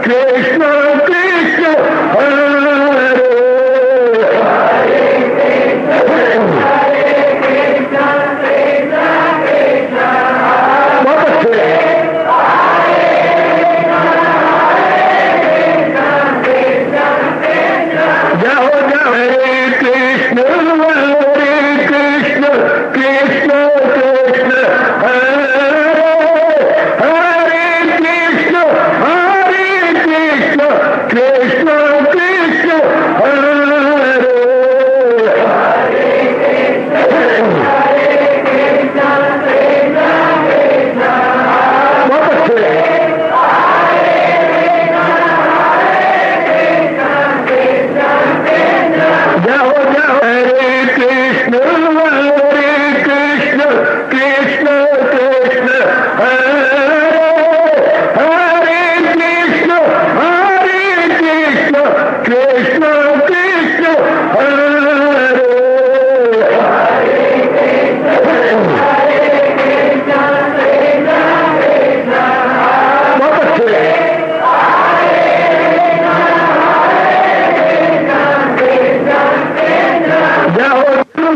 कृष्ण कृष्ण हरे बहुत अच्छे जाओ जाओ हरे कृष्ण कृष्ण कृष्ण हरे हरे कृष्ण कृष्ण कृष्ण हरे बहुत अच्छे जाओ जाओ हरे कृष्ण कृष्ण कृष्ण हरे हरे कृष्ण कृष्ण कृष्ण हरे बहुत अच्छे जाओ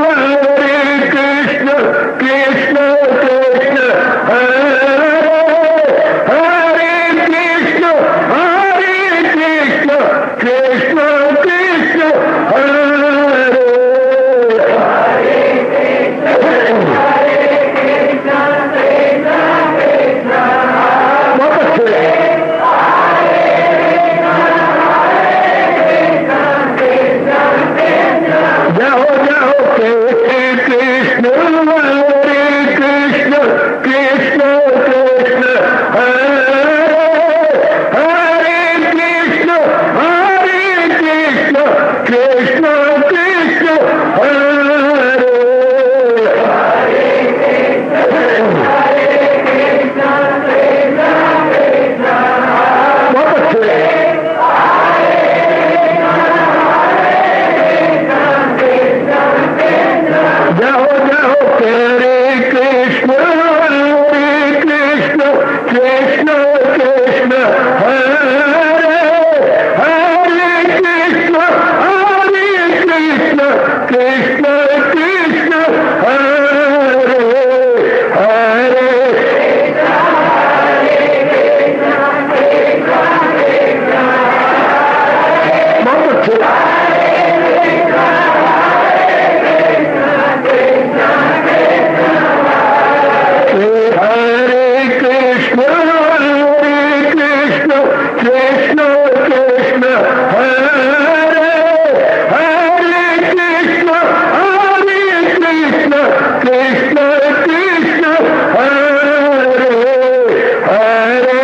हरे कृष्ण कृष्ण हरे हरे कृष्ण कृष्ण कृष्ण हरे बहुत अच्छे जाओ जाओ हरे कृष्ण कृष्ण हरे हरे कृष्ण कृष्ण हरे बहुत अच्छे जाओ जाओ हरे कृष्ण कृष्ण हरे हरे कृष्ण कृष्ण हरे हरे बहुत अच्छे हरे कृष्ण कृष्ण हरे हरे कृष्ण कृष्ण हरे हरे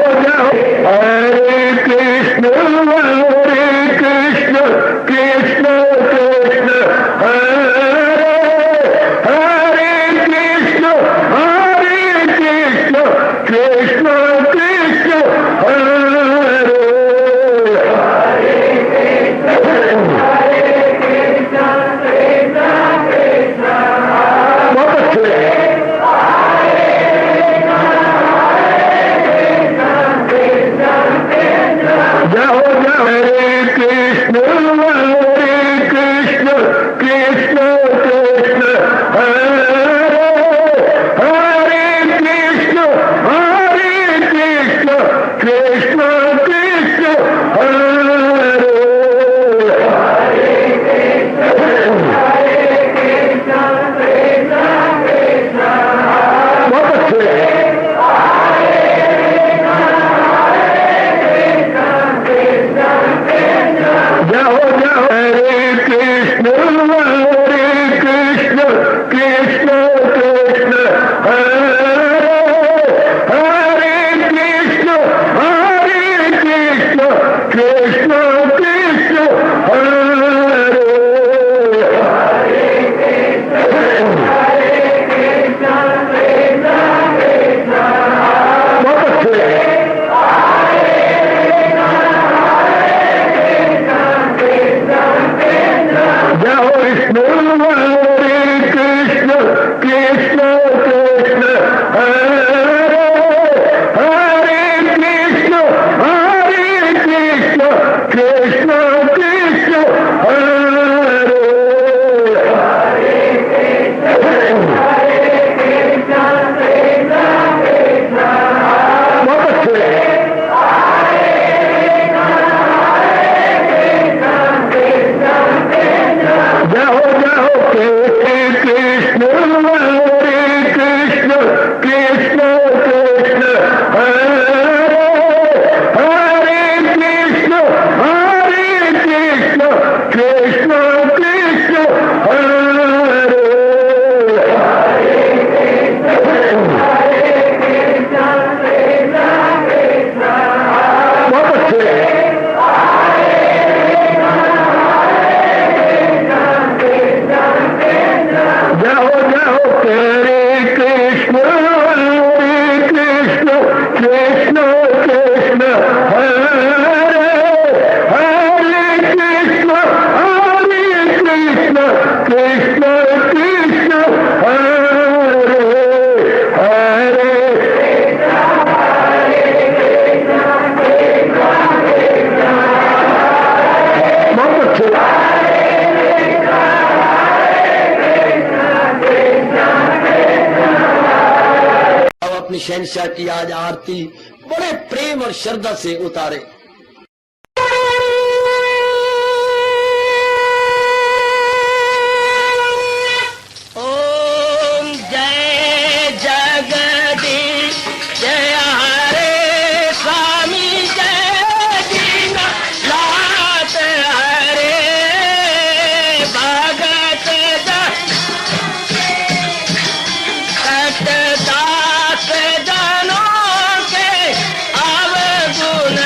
जाओ जाओ हरे कृष्ण कृष्ण कृष्ण हरे हरे कृष्ण कृष्ण कृष्ण हरे बहुत अच्छे जाओ जाओ हरे कृष्ण कृष्ण कृष्ण हरे हरे कृष्ण कृष्ण कृष्ण हरे बहुत अच्छे जाओ जाओ हरे कृष्ण कृष्ण कृष्ण हरे हरे कृष्ण कृष्ण कृष्ण हरे बहुत अच्छे जाओ विष्णु कृष्ण कृष्ण हरे हरे कृष्ण कृष्ण हरे बहुत अच्छे जाओ जाओ कृष्ण कृष्ण कृष्ण हरे हरे कृष्ण कृष्ण हरे बहुत अच्छे जाओ जाओ हरे कृष्ण कृष्ण हरे हरे कृष्ण कृष्ण हरे हरे बहुत अच्छे अपनी शहनशाह की आज आरती बड़े प्रेम और श्रद्धा से उतारे। ओम जय जगदीश जय हरे स्वामी जय दीनानाथ हरे भगत दास जनों के अवगुण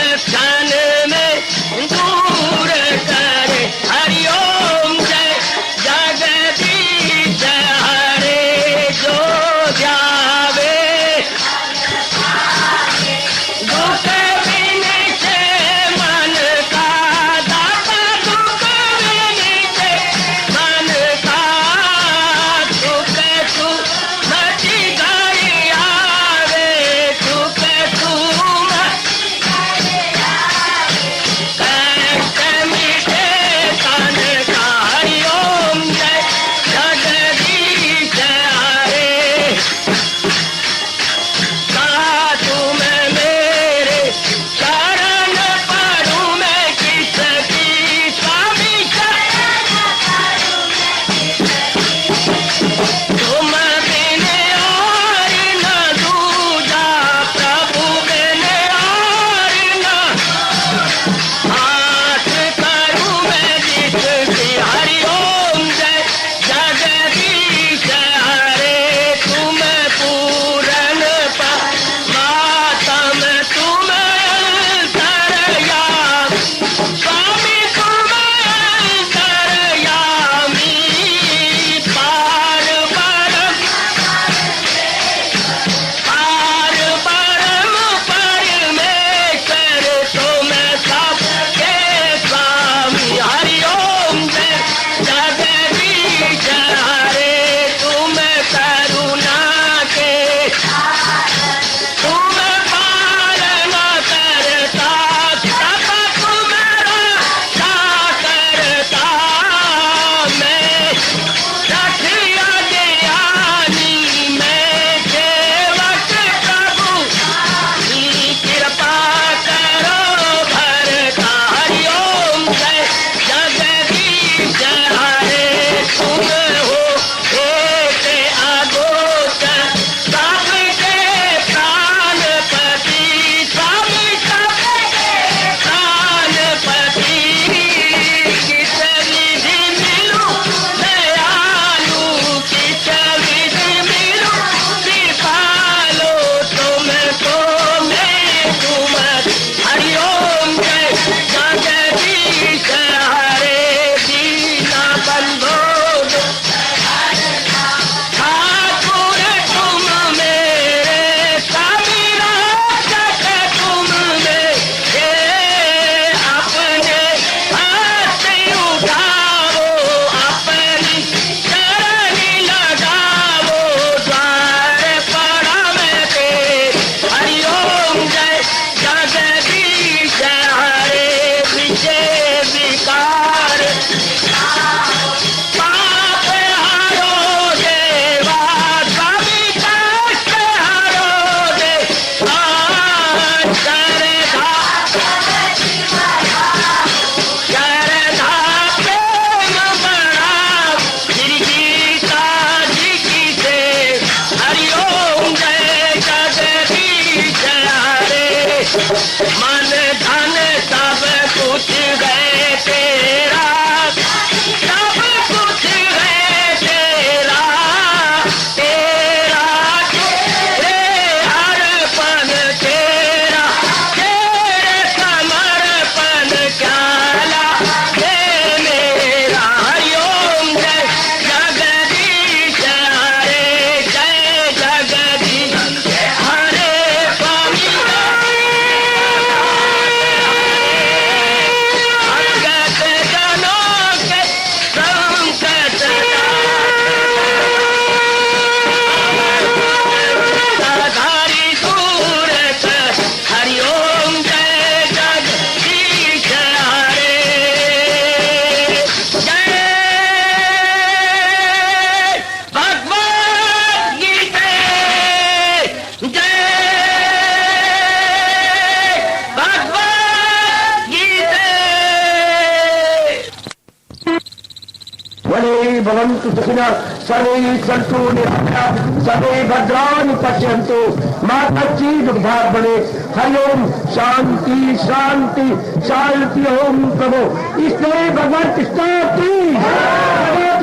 भवन्तु सुखिनः सर्वे सन्तु निरामयाः सर्वे भद्राणि पश्यन्तु मा कश्चित् दुःखात् भवेत्। हरि ओम शांति शांति शांति। ओम प्रभु इसलिए भगवान कृष्ण की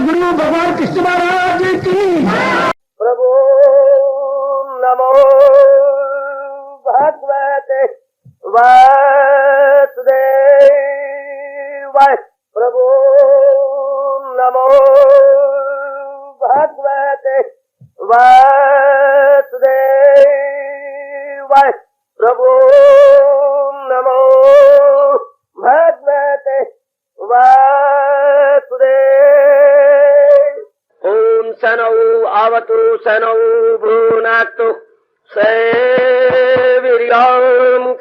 गुरु भगवान कृष्ण महाराज की प्रभु नमो भगवते वासुदेवाय। प्रभु नमो भगवते वासुदेवाय। प्रभु नमो भगवते वासुदेवाय। ओम सनौ आवतु सनौ भुनाक्तु सेवीर्यं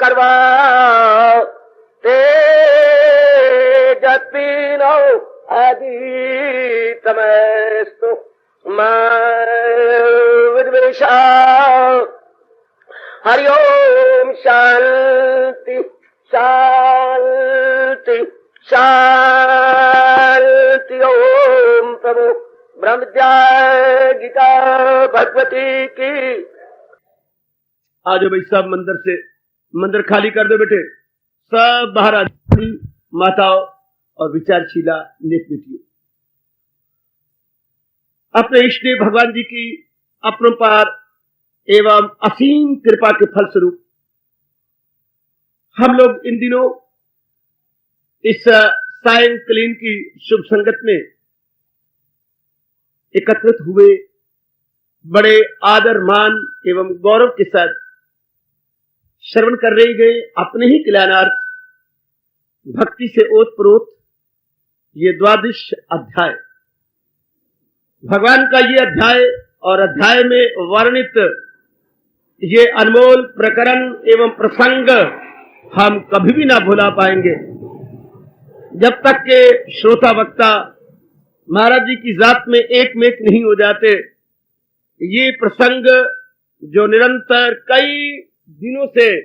कर्वा तेजस्विनो आदितमस्तु मा विद्वेषा। हरि ओम शांति शांति शांति। ओम प्रभु ब्रह्म विद्या गीता भगवती की। आज भाई सब मंदिर खाली कर दो बेटे। सब बाहर आ जाओ, माताओं और विचारशीला नेक बेटियों। अपने इष्ट देव भगवान जी की अपनों पर एवं असीम कृपा के फलस्वरूप हम लोग इन दिनों इस सायंकालीन की शुभ संगत में एकत्रित हुए बड़े आदर मान एवं गौरव के साथ श्रवण कर रहे गए अपने ही कल्याणार्थ भक्ति से ओतप्रोत ये 12 अध्याय। भगवान का ये अध्याय और अध्याय में वर्णित ये अनमोल प्रकरण एवं प्रसंग हम कभी भी ना भुला पाएंगे जब तक के श्रोता वक्ता महाराज जी की जात में एक नहीं हो जाते। ये प्रसंग जो निरंतर कई दिनों से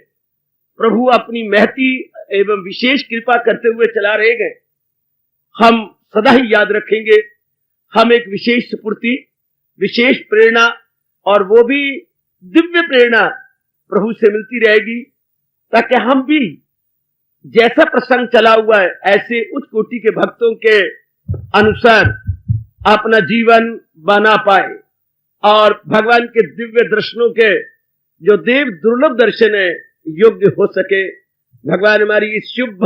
प्रभु अपनी महती एवं विशेष कृपा करते हुए चला रहे गए, हम सदा ही याद रखेंगे। हम एक विशेष स्फूर्ति, विशेष प्रेरणा और वो भी दिव्य प्रेरणा प्रभु से मिलती रहेगी, ताकि हम भी जैसा प्रसंग चला हुआ है ऐसे उच्च कोटि के भक्तों के अनुसार अपना जीवन बना पाए और भगवान के दिव्य दर्शनों के जो देव दुर्लभ दर्शन है योग्य हो सके। भगवान हमारी इस शुभ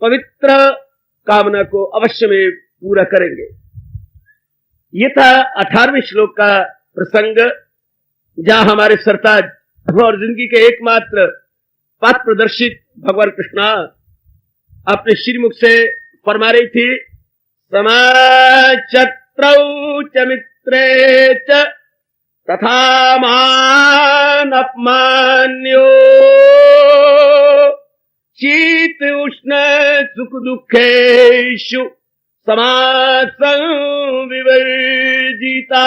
पवित्र कामना को अवश्य में पूरा करेंगे। ये था 18वें श्लोक का प्रसंग, जहां हमारे सरताज और जिंदगी के एकमात्र पथ प्रदर्शित भगवान कृष्णा अपने श्रीमुख से फरमा रही थी, समाचत्रौ च मित्रे च तथा मान अपमान्यो शीत उष्ण सुख दुखेषु समासंविवर्जिता।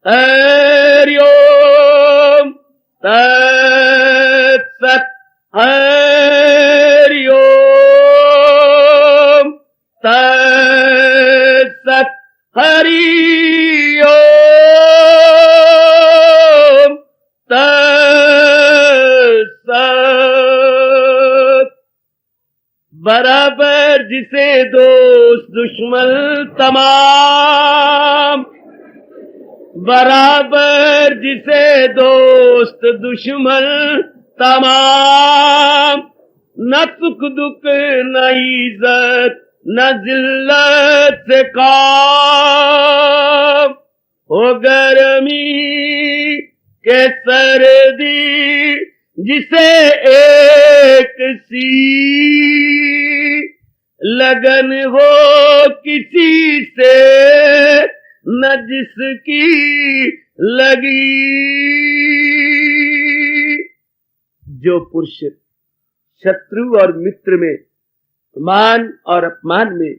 हरि ओम तत्सत्। हरि ओम तत्सत्। हरि ओम तत्सत्। बराबर जिसे दोस्त दुश्मन तमाम, बराबर जिसे दोस्त दुश्मन तमाम, न सुख दुख न इज्जत न जिल्लत से काम, हो गर्मी के सर्दी जिसे एक सी लगन हो किसी से न जिसकी लगी। जो पुरुष शत्रु और मित्र में, मान और अपमान में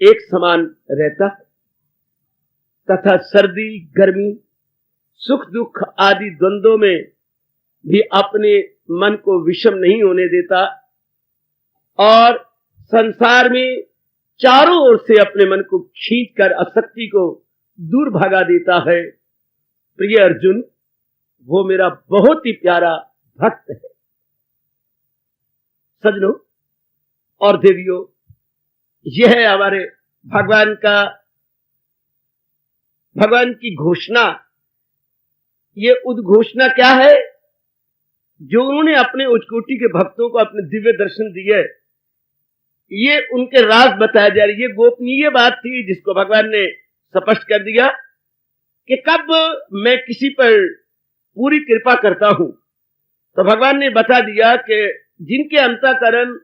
एक समान रहता है तथा सर्दी गर्मी सुख दुख आदि द्वंद्वों में भी अपने मन को विषम नहीं होने देता और संसार में चारों ओर से अपने मन को खींचकर आसक्ति को दूर भगा देता है। प्रिय अर्जुन, वो मेरा बहुत ही प्यारा भक्त है। सजनों और देवियों, यह है हमारे भगवान की घोषणा। ये उद्घोषणा क्या है? जो उन्होंने अपने उच्चकोटि के भक्तों को अपने दिव्य दर्शन दिए, ये उनके राज बताया जा रही है। ये गोपनीय बात थी जिसको भगवान ने स्पष्ट कर दिया कि कब मैं किसी पर पूरी कृपा करता हूं तो भगवान ने बता दिया कि जिनके अंतःकरण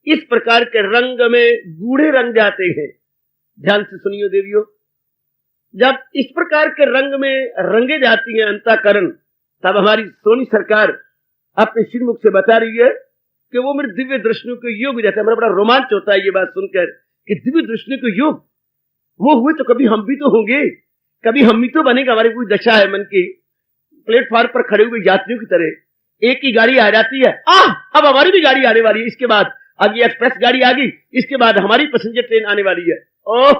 इस प्रकार के रंग में गूढ़े रंग जाते हैं। ध्यान से सुनियो देवियों, जब इस प्रकार के रंग में रंगे जाती हैं अंतःकरण, तब हमारी सोनी सरकार अपने श्रीमुख से बता रही है कि वो मेरे दिव्य दर्शनों के योग हो जाता है। मेरा बड़ा रोमांच होता है ये बात सुनकर कि दिव्य दर्शनों के योग वो हुए तो कभी हम भी तो होंगे, कभी हम भी तो बनेगा। हमारी कोई दशा है मन की, प्लेटफॉर्म पर खड़े हुए यात्रियों की तरह एक ही गाड़ी आ जाती है, अब हमारी भी गाड़ी आने वाली है, इसके बाद अब ये एक्सप्रेस गाड़ी आ गई, इसके बाद हमारी पैसेंजर ट्रेन आने वाली है। ओह,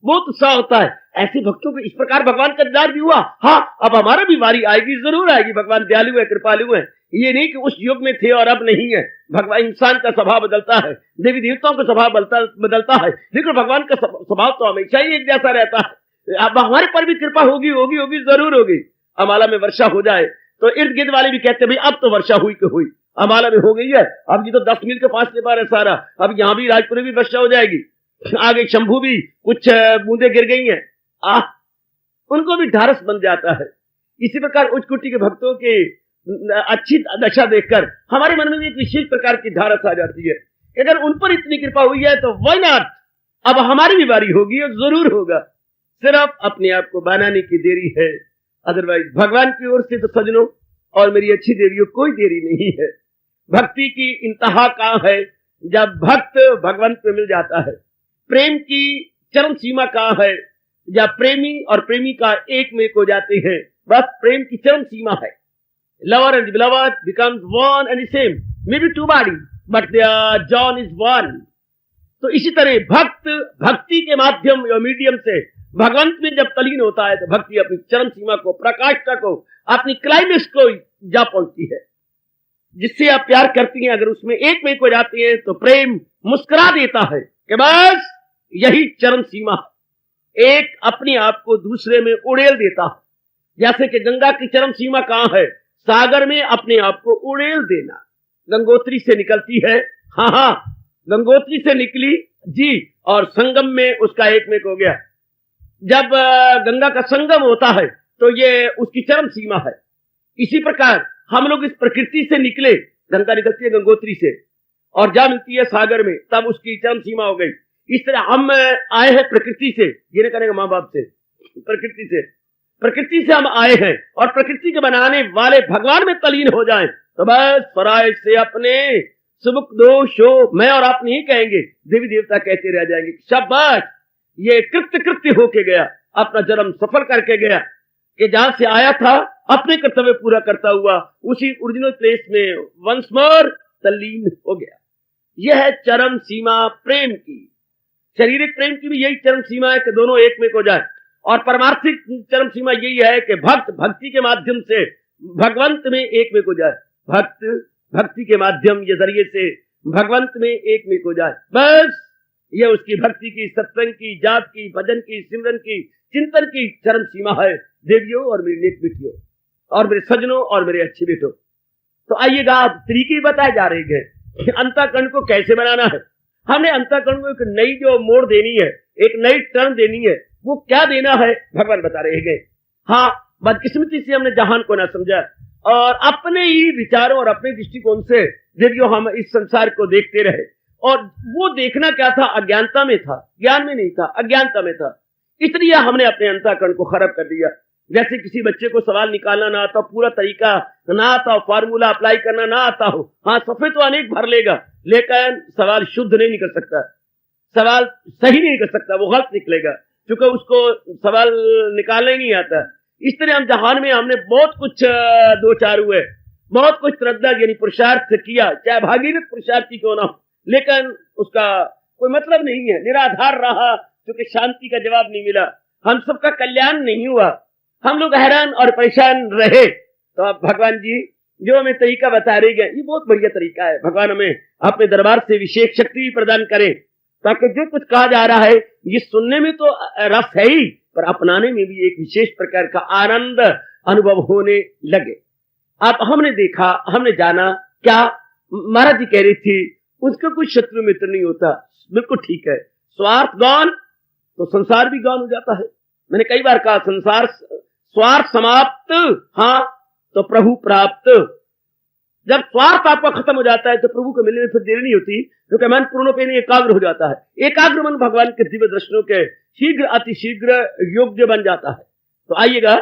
बहुत उत्साह होता है। ऐसे भक्तों को इस प्रकार भगवान का दीदार भी हुआ, हाँ अब हमारा भी बारी आएगी, जरूर आएगी। भगवान दयालु है, कृपालु है। ये नहीं कि उस युग में थे और अब नहीं है। भगवान, इंसान का स्वभाव बदलता है, देवी देवताओं का स्वभाव बदलता है, लेकिन भगवान का स्वभाव तो हमेशा ही एक जैसा रहता है। अब हमारे पर भी कृपा होगी होगी होगी, जरूर होगी। अमाला में वर्षा हो जाए तो इर्द गिर्द वाले भी कहते भाई अब तो वर्षा हुई कि हुई, अमाला में हो गई है, अब ये तो 10 मील के पास पार है सारा, अब यहाँ भी राजपुर में भी वर्षा हो जाएगी, आगे शंभू भी कुछ बूंदे गिर गई हैं। उनको भी ढारस बन जाता है। इसी प्रकार उच्च कोटि के भक्तों के अच्छी दशा देखकर हमारे मन में भी एक विशेष प्रकार की ढारस आ जाती है। अगर उन पर इतनी कृपा हुई है तो व्हाई नॉट, अब हमारी भी बारी होगी और जरूर होगा। सिर्फ अपने आप को बनाने की देरी है, अदरवाइज भगवान की ओर से तो सजनों और मेरी अच्छी देवियों कोई देरी नहीं है। भक्ति की इंतहा कहां है? जब भक्त भगवंत में मिल जाता है। प्रेम की चरम सीमा कहां है? जब प्रेमी और प्रेमिका एक में हो जाते हैं, बस प्रेम की चरम सीमा है। Lover and beloved becomes one and same, may be two body but their जॉन इज वन। तो इसी तरह भक्त भक्ति के माध्यम या मीडियम से भगवंत में जब तलीन होता है तो भक्ति अपनी चरम सीमा को, प्रकाष्ठा को, अपनी क्लाइमेक्स को जा पहुंचती है। जिससे आप प्यार करती हैं, अगर उसमें एक में हो जाती है तो प्रेम मुस्कुरा देता है कि बस यही चरम सीमा है। एक अपने आप को दूसरे में उड़ेल देता है। जैसे कि गंगा की चरम सीमा कहां है? सागर में अपने आप को उड़ेल देना। गंगोत्री से निकलती है, हाँ, गंगोत्री से निकली जी, और संगम में उसका एक में हो गया। जब गंगा का संगम होता है तो ये उसकी चरम सीमा है। इसी प्रकार हम लोग इस प्रकृति से निकले, गंगा निकलती है गंगोत्री से और जा मिलती है सागर में, तब उसकी चरम सीमा हो गई। इस तरह हम आए हैं प्रकृति से, ये नहीं करेंगे माँ बाप से, प्रकृति से हम आए हैं और प्रकृति के बनाने वाले भगवान में तलीन हो जाएं तो बस पराय से अपने सुमुख दोष हो, मैं और आप नहीं कहेंगे, देवी देवता कहते रह जाएंगे शाबाश, ये कृत्य होके गया, अपना जन्म सफल करके गया, कि जहां से आया था अपने कर्तव्य पूरा करता हुआ उसी ओरिजिनल प्लेस में वंस मोर तल्लीन हो गया। यह है चरम सीमा प्रेम की। शारीरिक प्रेम की भी यही चरम सीमा है कि दोनों एक में हो जाए, और परमार्थिक चरम सीमा यही है कि भक्त भक्ति के माध्यम से भगवंत में एक में हो जाए। भक्त भक्ति के माध्यम के जरिए से भगवंत में एक में हो जाए, बस यह उसकी भक्ति की, सत्संग की, जाप की, भजन की, सिमरन की, चिंतन की चरम सीमा है। देवियों और मेरी नेक बेटियों और मेरे सजनों और मेरे अच्छे बेटों, तो आइएगा, आप तरीके बताए जा रहे हैं कि अंतःकरण को कैसे बनाना है। हमने अंतःकरण को एक नई जो मोड़ देनी है, एक नई टर्न देनी है, वो क्या देना है भगवान बता रहे हैं। हाँ, बदकिस्मती से हमने जहान को ना समझा और अपने ही विचारों और अपने दृष्टिकोण से देवियों हम इस संसार को देखते रहे, और वो देखना क्या था? अज्ञानता में था, ज्ञान में नहीं था, अज्ञानता में था। इसलिए हमने अपने अंतःकरण को खराब कर दिया। जैसे किसी बच्चे को सवाल निकालना ना आता, पूरा तरीका ना आता, फॉर्मूला अप्लाई करना ना आता हो, हाँ सफे तो अनेक भर लेगा, लेकिन सवाल शुद्ध नहीं निकल सकता, सवाल सही नहीं निकल सकता, वो गलत निकलेगा, क्योंकि उसको सवाल निकालना ही नहीं आता। इस तरह हम जहान में हमने बहुत कुछ दो चार हुए, बहुत कुछ श्रद्धा यानी पुरुषार्थ किया, चाहे भागीरथ पुरुषार्थ क्यों ना हो, लेकिन उसका कोई मतलब नहीं है, निराधार रहा क्योंकि शांति का जवाब नहीं मिला, हम सबका कल्याण नहीं हुआ, हम लोग हैरान और परेशान रहे। तो अब भगवान जी जो हमें तरीका बता रहे हैं, ये बहुत बढ़िया तरीका है। भगवान हमें अपने दरबार से विशेष शक्ति भी प्रदान करे ताकि जो कुछ कहा जा रहा है ये सुनने में तो रस है ही, पर अपनाने में भी एक विशेष प्रकार का आनंद अनुभव होने लगे। अब हमने देखा, हमने जाना, क्या महाराज जी कह रही थी उसका कोई शत्रु मित्र नहीं होता। बिल्कुल ठीक है, स्वार्थ गौन तो संसार भी गौन हो जाता है। मैंने कई बार कहा संसार स्वार्थ समाप्त, हाँ तो प्रभु प्राप्त। जब स्वार्थ आपका खत्म हो जाता है तो प्रभु को मिलने में फिर देरी नहीं होती, क्योंकि मन पूर्णोपेन एकाग्र हो जाता है। एकाग्र मन भगवान के दिव्य दर्शनों के शीघ्र अतिशीघ्र योग्य बन जाता है। तो आइएगा,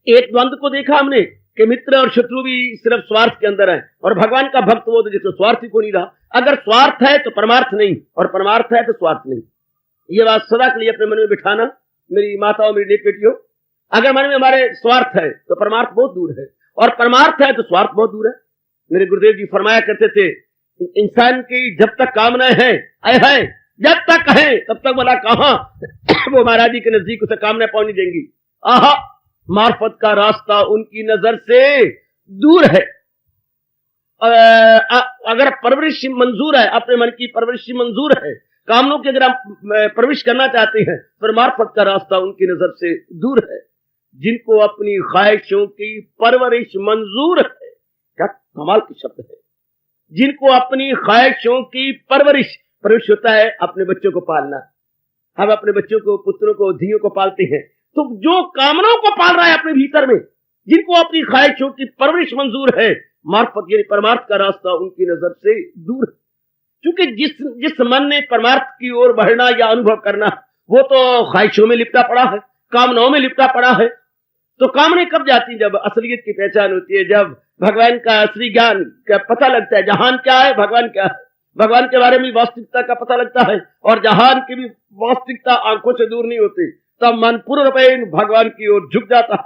एक द्वंद्व को देखा हमने कि मित्र और शत्रु भी सिर्फ स्वार्थ के अंदर है, और भगवान का भक्त वो तो जिसको स्वार्थी को नहीं रहा। अगर स्वार्थ है तो परमार्थ नहीं, और परमार्थ है तो स्वार्थ नहीं। ये बात सदा के लिए अपने मन में बिठाना, मेरी माताओं, मेरी नेक बेटियों। अगर मन में हमारे स्वार्थ है तो परमार्थ बहुत दूर है, और परमार्थ है तो स्वार्थ बहुत दूर है। मेरे गुरुदेव जी फरमाया करते थे, इंसान की जब तक कामनाएं हैं, है जब तक है तब तक बोला कहां वो महाराज जी के नजदीक उसे कामनाएं पहुंच देंगी। आहा, मार्फत का रास्ता उनकी नजर से दूर है। अगर परवरिश मंजूर है, अपने मन की परवरिश मंजूर है, कामनों की अगर आप प्रवेश करना चाहते हैं, पर मार्फत का रास्ता उनकी नजर से दूर है। जिनको अपनी ख्वाहिशों की परवरिश मंजूर है, क्या कमाल की शब्द है। जिनको अपनी ख्वाहिशों की परवरिश होता है अपने बच्चों को पालना। हम अपने बच्चों को, पुत्रों को, धियों को पालते हैं, तो जो कामनाओं को पाल रहा है अपने भीतर में, जिनको अपनी ख्वाहिशों की परवरिश मंजूर है, मार्फत यानी परमार्थ का रास्ता उनकी नजर से दूर है। क्योंकि जिस मन ने परमार्थ की ओर बढ़ना या अनुभव करना, वो तो ख्वाहिशों में लिपटा पड़ा है, कामनाओं में लिपटा पड़ा है। तो कामने कब जाती? जब असलियत की पहचान होती है, जब भगवान का असली ज्ञान का पता लगता है। जहान क्या है, भगवान क्या है, भगवान के बारे में वास्तविकता का पता लगता है, और जहान की भी वास्तविकता आंखों से दूर नहीं होती, तब मन पूर्ण रूपेण भगवान की ओर झुक जाता।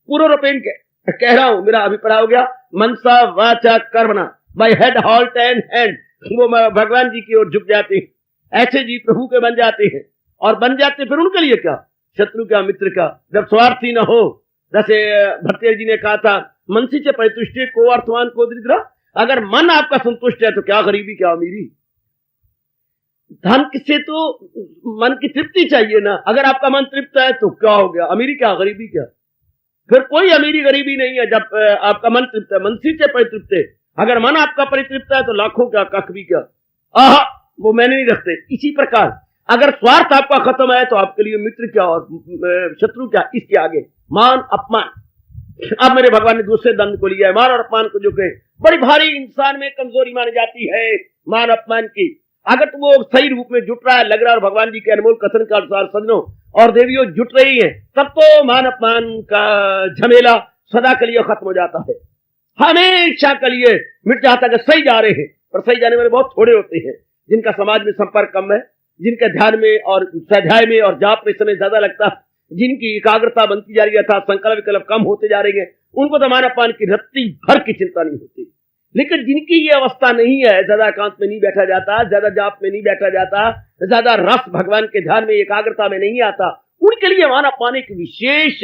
पूर्ण रूपेण कह रहा हूं, मेरा अभिप्राय हो गया मनसा वाचा कर्मणा, bye head halt and hand, वो भगवान जी की ओर झुक जाते हैं। ऐसे जी प्रभु के बन जाते हैं, और बन जाते फिर उनके लिए क्या, शत्रु क्या मित्र का, जब स्वार्थी न हो। जैसे भरतेर जी ने कहा था, मनसी से परितुष्टि को अर्थवान को दरिद्र। अगर मन आपका संतुष्ट है तो क्या गरीबी क्या अमीरी। धन से तो मन की तृप्ति चाहिए ना। अगर आपका मन तृप्त है तो क्या हो गया, अमीरी क्या गरीबी क्या, फिर कोई अमीरी गरीबी नहीं है। जब आपका मन तृप्त है, मनसी से परितृप्त है। अगर मन आपका परितृप्त है तो लाखों क्या, कख भी क्या, आहा वो मैंने नहीं रखते। इसी प्रकार अगर स्वार्थ आपका खत्म है तो आपके लिए मित्र क्या और शत्रु क्या, इसके आगे मान अपमान। अब मेरे भगवान ने दूसरे दंड को लिया है, मान और अपमान को, जो कि बड़ी भारी इंसान में कमजोरी मानी जाती है, मान अपमान की। अगर तो वो सही रूप में जुट रहा है, लग रहा है, और भगवान जी के अनमोल कथन के अनुसार सजनों और देवियों जुट रही हैं, तब तो मान अपमान का झमेला सदा के लिए खत्म हो जाता है, हमेशा के लिए मिट जाता है। सही जा रहे हैं, पर सही जाने वाले बहुत थोड़े होते हैं, जिनका समाज में संपर्क कम है, जिनका ध्यान में और स्वाध्याय में और जाप में समय ज्यादा लगता है, जिनकी एकाग्रता बनती जा रही है अर्थात संकल्प विकल्प कम होते जा रहे हैं, उनको तो मान अपमान की रत्ती भर की चिंता नहीं होती। लेकिन जिनकी ये अवस्था नहीं है, ज्यादा एकांत में नहीं बैठा जाता, ज्यादा जाप में नहीं बैठा जाता, ज्यादा रस भगवान के ध्यान में एकाग्रता में नहीं आता, उनके लिए मान अपमान एक विशेष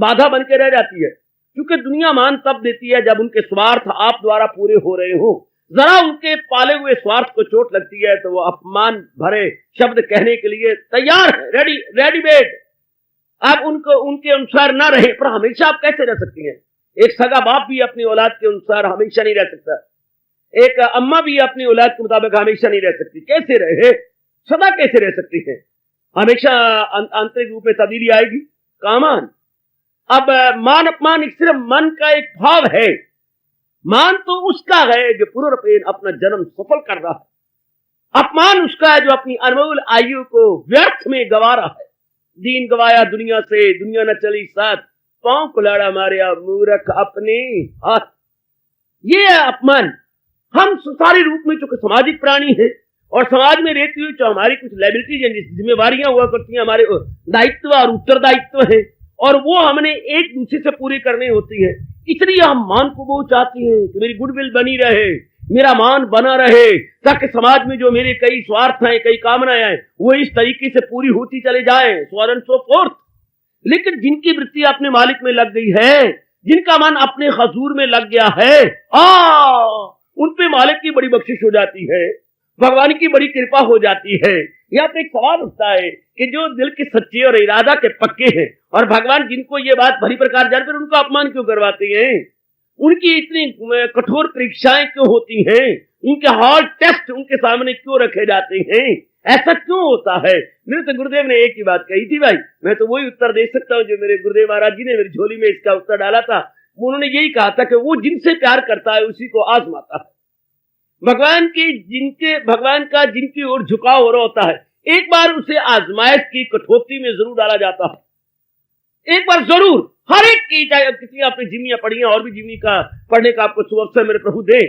बाधा बन के रह जाती है। क्योंकि दुनिया मान तब देती है जब उनके स्वार्थ आप द्वारा पूरे हो रहे हो। जरा उनके पाले हुए स्वार्थ को चोट लगती है तो वो अपमान भरे शब्द कहने के लिए तैयार है, रेडीमेड। आप उनको उनके अनुसार ना रहे, पर हमेशा आप कैसे रह सकती हैं? एक सगा बाप भी अपनी औलाद के अनुसार हमेशा नहीं रह सकता, एक अम्मा भी अपनी औलाद के मुताबिक हमेशा नहीं रह सकती। कैसे रहे, सदा कैसे रह सकती है? हमेशा आंतरिक रूप में तब्दीली आएगी। कामान अब मान अपमान एक सिर्फ मन का एक भाव है। मान तो उसका है जो पूर्ण रूपेण अपना जन्म सफल कर रहा है, अपमान उसका है जो अपनी अनमोल आयु को व्यर्थ में गवा रहा है। दीन गवाया दुनिया से, दुनिया न चली साथ, पांव कुलाड़ा मारिया मूर्ख अपने हाथ। ये है अपमान। हम सारे रूप में चूंकि सामाजिक प्राणी है, और समाज में रहती हुई जो हमारी कुछ लायबिलिटीज, जिम्मेवारियां हुआ करती हैं, हमारे दायित्व और उत्तरदायित्व है, और वो हमने एक दूसरे से पूरी करनी होती है। इसलिए हम मान को बहुत चाहते हैं कि मेरी गुडविल बनी रहे, मेरा मान बना रहे, ताकि समाज में जो मेरे कई स्वार्थ हैं, कई कामनाएं हैं, वो इस तरीके से पूरी होती चले जाए, सो ऑन सो फोर्थ। लेकिन जिनकी वृत्ति अपने मालिक में लग गई है, जिनका मन अपने हजूर में लग गया है, उन पे मालिक की बड़ी बख्शिश हो जाती है, भगवान की बड़ी कृपा हो जाती है। यहाँ पे एक सवाल उठता है कि जो दिल के सच्चे और इरादा के पक्के हैं, और भगवान जिनको ये बात भली प्रकार जानते हैं, उनका अपमान क्यों करवाते हैं? उनकी इतनी कठोर परीक्षाएं क्यों होती हैं? उनके हार्ड टेस्ट उनके सामने क्यों रखे जाते हैं? ऐसा क्यों होता है? मेरे तो गुरुदेव ने एक ही बात कही थी भाई, मैं तो वही उत्तर दे सकता हूँ जो मेरे गुरुदेव महाराज जी ने मेरी झोली में इसका उत्तर डाला था। उन्होंने यही कहा था कि वो जिनसे प्यार करता है उसी को आजमाता है। भगवान का जिनकी ओर झुकाव हो रहा होता है, एक बार उसे आजमाइश की कठौती में जरूर डाला जाता है, एक बार जरूर। हर एक की, चाहे कितनी आपने जीवनियां पढ़ी हैं, और भी जीवनी का पढ़ने का आपको सुअवसर मेरे प्रभु दे,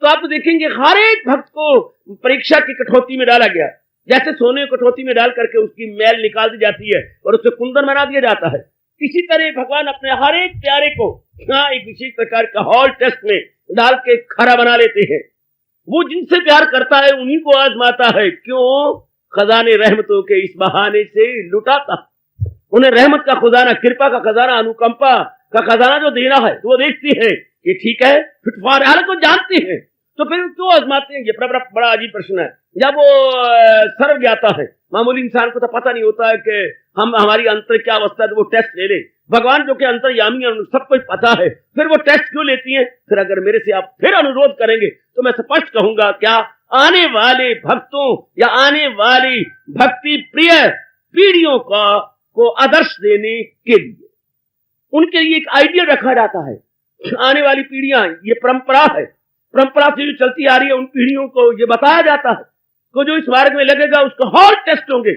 तो आप देखेंगे हर एक भक्त को परीक्षा की कठौती में डाला गया। जैसे सोने की कठौती में डाल करके उसकी मैल निकाल दी जाती है और उसे कुंदन बना दिया जाता है, इसी तरह भगवान अपने हर एक प्यारे को एक विशेष प्रकार का हॉल टेस्ट में डाल के खरा बना लेते हैं। वो जिनसे प्यार करता है उन्हीं को आजमाता है। क्यों? खजाने रहमतों के इस बहाने से लुटाता, उन्हें रहमत का खजाना, कृपा का खजाना, अनुकंपा का खजाना जो देना है, तो वो देखती है कि ठीक है, फिटफार हाल को जानती है, तो फिर क्यों आजमाते हैं? ये बड़ा अजीब प्रश्न है। जब वो सर्व ज्ञाता है, मामूली इंसान को तो पता नहीं होता है कि हमारी अंतर क्या अवस्था है, तो वो टेस्ट ले ले। भगवान जो कि अंतर्यामी है, सब कुछ पता है, फिर वो टेस्ट क्यों लेती है? फिर अगर मेरे से आप फिर अनुरोध करेंगे तो मैं स्पष्ट कहूंगा, क्या आने वाले भक्तों या आने वाली भक्ति प्रिय पीढ़ियों को आदर्श देने के लिए उनके लिए एक आइडिया रखा जाता है। आने वाली पीढ़ियां, ये परंपरा है, परंपरा से जो चलती आ रही है, उन पीढ़ियों को ये बताया जाता है कि जो इस मार्ग में लगेगा उसको हर टेस्ट होंगे,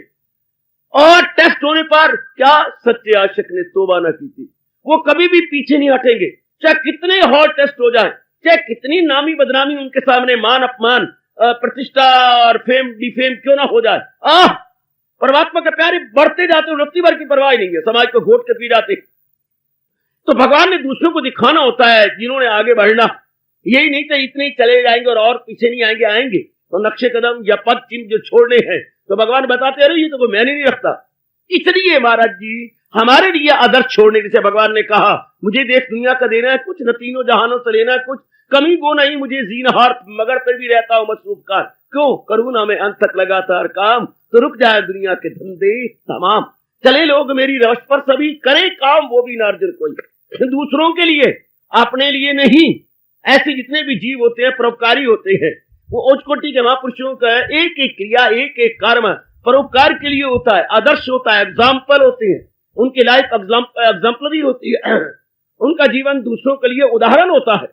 और टेस्ट होने पर क्या सच्चे आशिक ने तौबा न की थी, वो कभी भी पीछे नहीं हटेंगे, चाहे कितने हॉट टेस्ट हो जाए, चाहे कितनी नामी बदनामी उनके सामने, मान अपमान, प्रतिष्ठा और फेम डिफेम क्यों ना हो जाए। परमात्मा के प्यारे बढ़ते जाते, रत्ती भर की परवाह नहीं है, समाज को घोट के पी जाते। तो भगवान ने दूसरों को दिखाना होता है जिन्होंने आगे बढ़ना, यही नहीं तो इतने ही चले जाएंगे और पीछे नहीं आएंगे तो नक्शे कदम या पद चिन्ह जो छोड़ने हैं, तो भगवान बताते रहे ये तो कोई मैंने नहीं रखता। इसलिए महाराज जी हमारे लिए आदर्श छोड़ने, जैसे भगवान ने कहा मुझे देश दुनिया का देना है कुछ, न तीनों जहानों से लेना है कुछ, कमी वो नहीं मुझे ज़ीनहार, मगर फिर भी रहता हूं मसरूफ कार, क्यों करूं ना मैं अंत तक लगातार काम, तो रुक जाए दुनिया के धंधे तमाम, चले लोग मेरी रवश पर सभी, करें काम वो भी नार्जुन कोई, दूसरों के लिए, अपने लिए नहीं। ऐसे जितने भी जीव होते हैं परोपकारी होते हैं, वो उच्च कोटि के महापुरुषों का एक एक क्रिया, एक एक कर्म परोपकार के लिए होता है, आदर्श होता है, एग्जाम्पल होते हैं, उनकी लाइफ एग्जाम्पलरी होती है, उनका जीवन दूसरों के लिए उदाहरण होता है।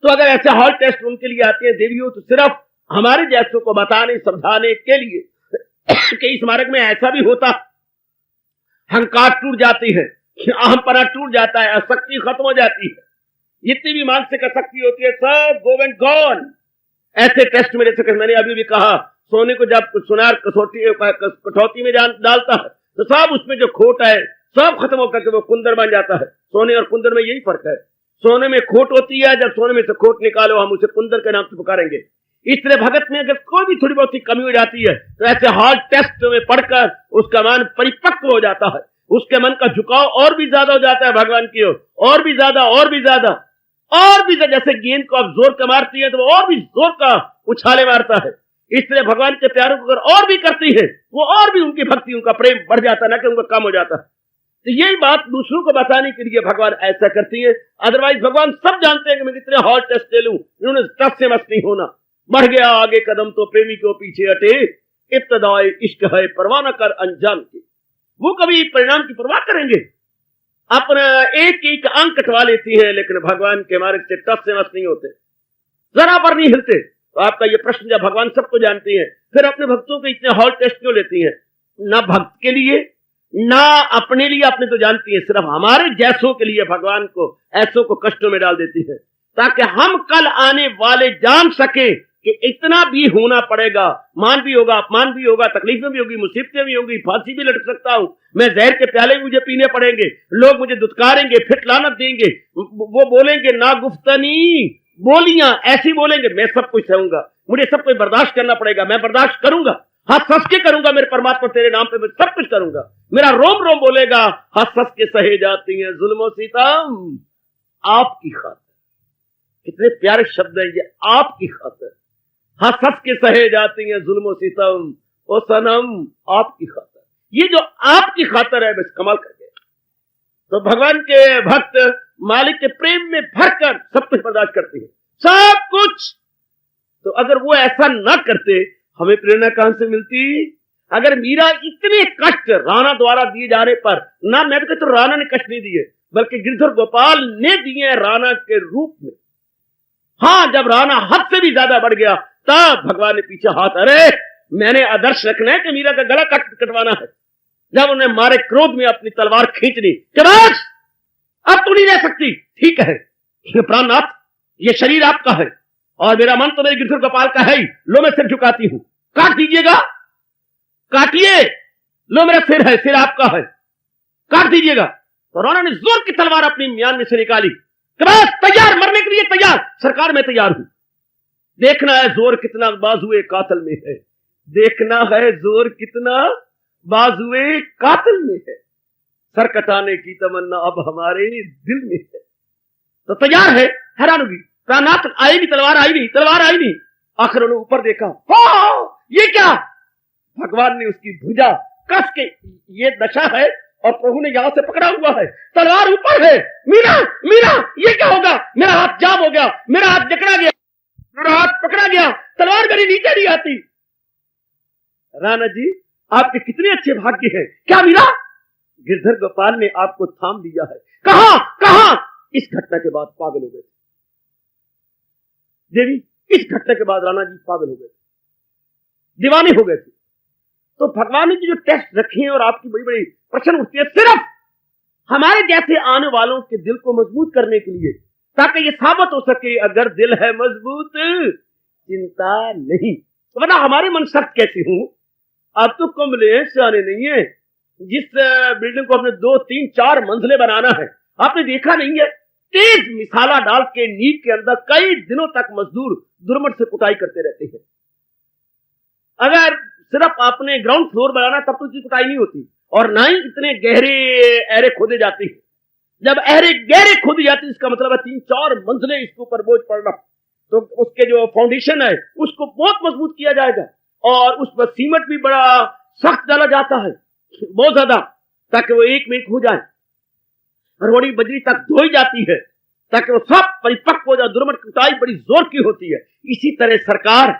तो अगर ऐसे हॉल टेस्ट उनके लिए आते हैं देवियों, तो सिर्फ हमारे जैसों को बताने समझाने के लिए कि इस मार्ग में ऐसा भी होता, अहंकार टूट जाती है, अहमपना टूट जाता है, आसक्ति खत्म हो जाती है, जितनी भी मानसिक आसक्ति होती है सब गो एंड गॉन। ऐसे टेस्ट में, जैसे मैंने अभी भी कहा, सोने को जब सुनार कठौती में डालता है तो सब उसमें जो खोट है सब खत्म होकर के वो कुंदर बन जाता है। सोने और कुंदर में यही फर्क है, सोने में खोट होती है, जब सोने में से खोट निकालो हम उसे कुंदर के नाम से पुकारेंगे। इसलिए भगत में अगर कोई भी थोड़ी बहुत कमी हो जाती है तो ऐसे हार्ड टेस्ट में पढ़कर उसका मन परिपक्व हो जाता है, उसके मन का झुकाव और भी ज्यादा हो जाता है भगवान की ओर, और भी ज्यादा और भी ज्यादा और भी ज्यादा। जैसे गेंद को आप जोर का मारती है तो वो और भी जोर का उछाले मारता है, इसलिए भगवान के प्यारों को अगर और भी करती है वो और भी उनकी भक्ति, उनका प्रेम बढ़ जाता है, ना कि उनका कम हो जाता है। तो यही बात दूसरों को बताने के लिए भगवान ऐसा करती है। अदरवाइज भगवान सब जानते हैं कि मैं कितने हॉट टेस्ट ले लूं, इन्होंने टस से मस्त नहीं होना, बढ़ गया आगे कदम तो प्रेमी को पीछे हटे, इब्तदाए इश्क है परवाह न कर अंजाम की। वो कभी परिणाम की परवाह करेंगे, अपना एक एक अंक कटवा लेती है, लेकिन भगवान के मार्ग से टस से मस्त नहीं होते, जरा पर नहीं हिलते। तो आपका ये प्रश्न, जब भगवान सबको जानती है फिर अपने भक्तों के इतने हॉट टेस्ट क्यों लेती है? ना भक्त के लिए ना अपने लिए, अपने तो जानती है, सिर्फ हमारे जैसों के लिए भगवान को ऐसों को कष्टों में डाल देती है, ताकि हम कल आने वाले जान सके कि इतना भी होना पड़ेगा, मान भी होगा, अपमान भी होगा, तकलीफें भी होगी, मुसीबतें भी होगी, फांसी भी लटक सकता हूं मैं, जहर के प्याले भी मुझे पीने पड़ेंगे, लोग मुझे दुत्कारेंगे, फिर लानत देंगे, वो बोलेंगे ना गुफ्तनी बोलियां ऐसी बोलेंगे, मैं सब कुछ सहूंगा, मुझे सब कुछ बर्दाश्त करना पड़ेगा, मैं बर्दाश्त करूंगा, हंस हंस के करूंगा, मेरे परमात्मा तेरे नाम पे मैं सब कुछ करूंगा। मेरा रोम रोम बोलेगा, हंस हंस के सहे जाती हैं जुल्म सितम आपकी खातिर। कितने प्यारे शब्द है ये, आपकी खातिर। हंस हंस के सहे जाती हैं जुल्म सितम, ओ सनम आपकी खातिर। ये जो आपकी खातिर है, बस कमाल कर गए। तो भगवान के भक्त मालिक के प्रेम में भरकर सब कुछ बर्दाश्त करते हैं, सब कुछ। तो अगर वो ऐसा ना करते, हमें प्रेरणा कहां से मिलती? अगर मीरा इतने कष्ट राणा द्वारा दिए जाने पर, ना मैं तो कहता हूं राणा ने कष्ट नहीं दिए, बल्कि गिरधर गोपाल ने दिए राणा के रूप में। हाँ, जब राणा हद से भी ज्यादा बढ़ गया, तब भगवान ने पीछे हाथ, अरे मैंने आदर्श रखना है कि मीरा का गला कटवाना है। जब उन्हें मारे क्रोध में अपनी तलवार खींच ली कि बस अब तू नहीं रह सकती, ठीक है प्राणनाथ, ये शरीर आपका है और मेरा मन तो मेरे गिरधर गोपाल का है ही, लो मैं सिर झुकाती हूं, काट दीजिएगा, काटिए, लो मेरा सिर है, सिर आपका है, काट दीजिएगा। तो राणा ने जोर की तलवार अपनी म्यान में से निकाली, बस तैयार, मरने के लिए तैयार, सरकार मैं तैयार हूं। देखना है जोर कितना बाजुए कातल में है, देखना है जोर कितना बाजुए कातिल में है, सर कटाने की तमन्ना अब हमारे दिल में है। तो तैयार है, हैरान होगी, प्राणनाथ आई नहीं, तलवार आई नहीं, तलवार आई नहीं। आखिर उन्होंने ऊपर देखा, ये क्या? भगवान ने उसकी भुजा कस के, ये दशा है और प्रभु ने यहां से पकड़ा हुआ है, तलवार ऊपर है। मीरा, मीरा, ये क्या होगा? मेरा हाथ जाम हो गया, मेरा हाथ जकड़ा गया, मेरा हाथ पकड़ा गया, तलवार मेरी नीचे नहीं आती। राणा जी, आपके कितने अच्छे भाग्य हैं। क्या मीरा? गिरधर गोपाल ने आपको थाम लिया है। कहां कहां? इस घटना के बाद पागल हो गए देवी, इस घटना के बाद राणा जी पागल हो गए, दीवाने हो गए थे। तो भगवान ने जो टेस्ट रखे हैं और आपकी बड़ी बड़ी प्रश्न उठती है, सिर्फ हमारे जैसे आने वालों के दिल को मजबूत करने के लिए, ताकि ये साबित हो सके अगर दिल है मजबूत चिंता नहीं। तो वरना हमारे मन सख्त कैसे हूं? आप तो कमले सियाने नहीं है। जिस बिल्डिंग को अपने 2, 3, 4 मंजिलें बनाना है, आपने देखा नहीं है, तेज मिसाला डाल के नींव के अंदर कई दिनों तक मजदूर दुर्मट से कुटाई करते रहते हैं। अगर सिर्फ आपने ग्राउंड फ्लोर बनाना, तब तो उसकी कुटाई नहीं होती, और ना ही इतने गहरे एरे खोदे जाते हैं। जब एरे गहरे खोदी जाती है, इसका मतलब है 3-4 मंजिलें इसके ऊपर बोझ पड़ना, तो उसके जो फाउंडेशन है उसको बहुत मजबूत किया जाएगा, और उस पर सीमेंट भी बड़ा सख्त डाला जाता है, बहुत ज्यादा, ताकि वो 1 मिनट हो जाए। रोड़ी बजरी तक धोई जाती है ताकि वो सब परिपक्व हो जाए। दुर्मट कुटाई बड़ी जोर की होती है। इसी तरह सरकार,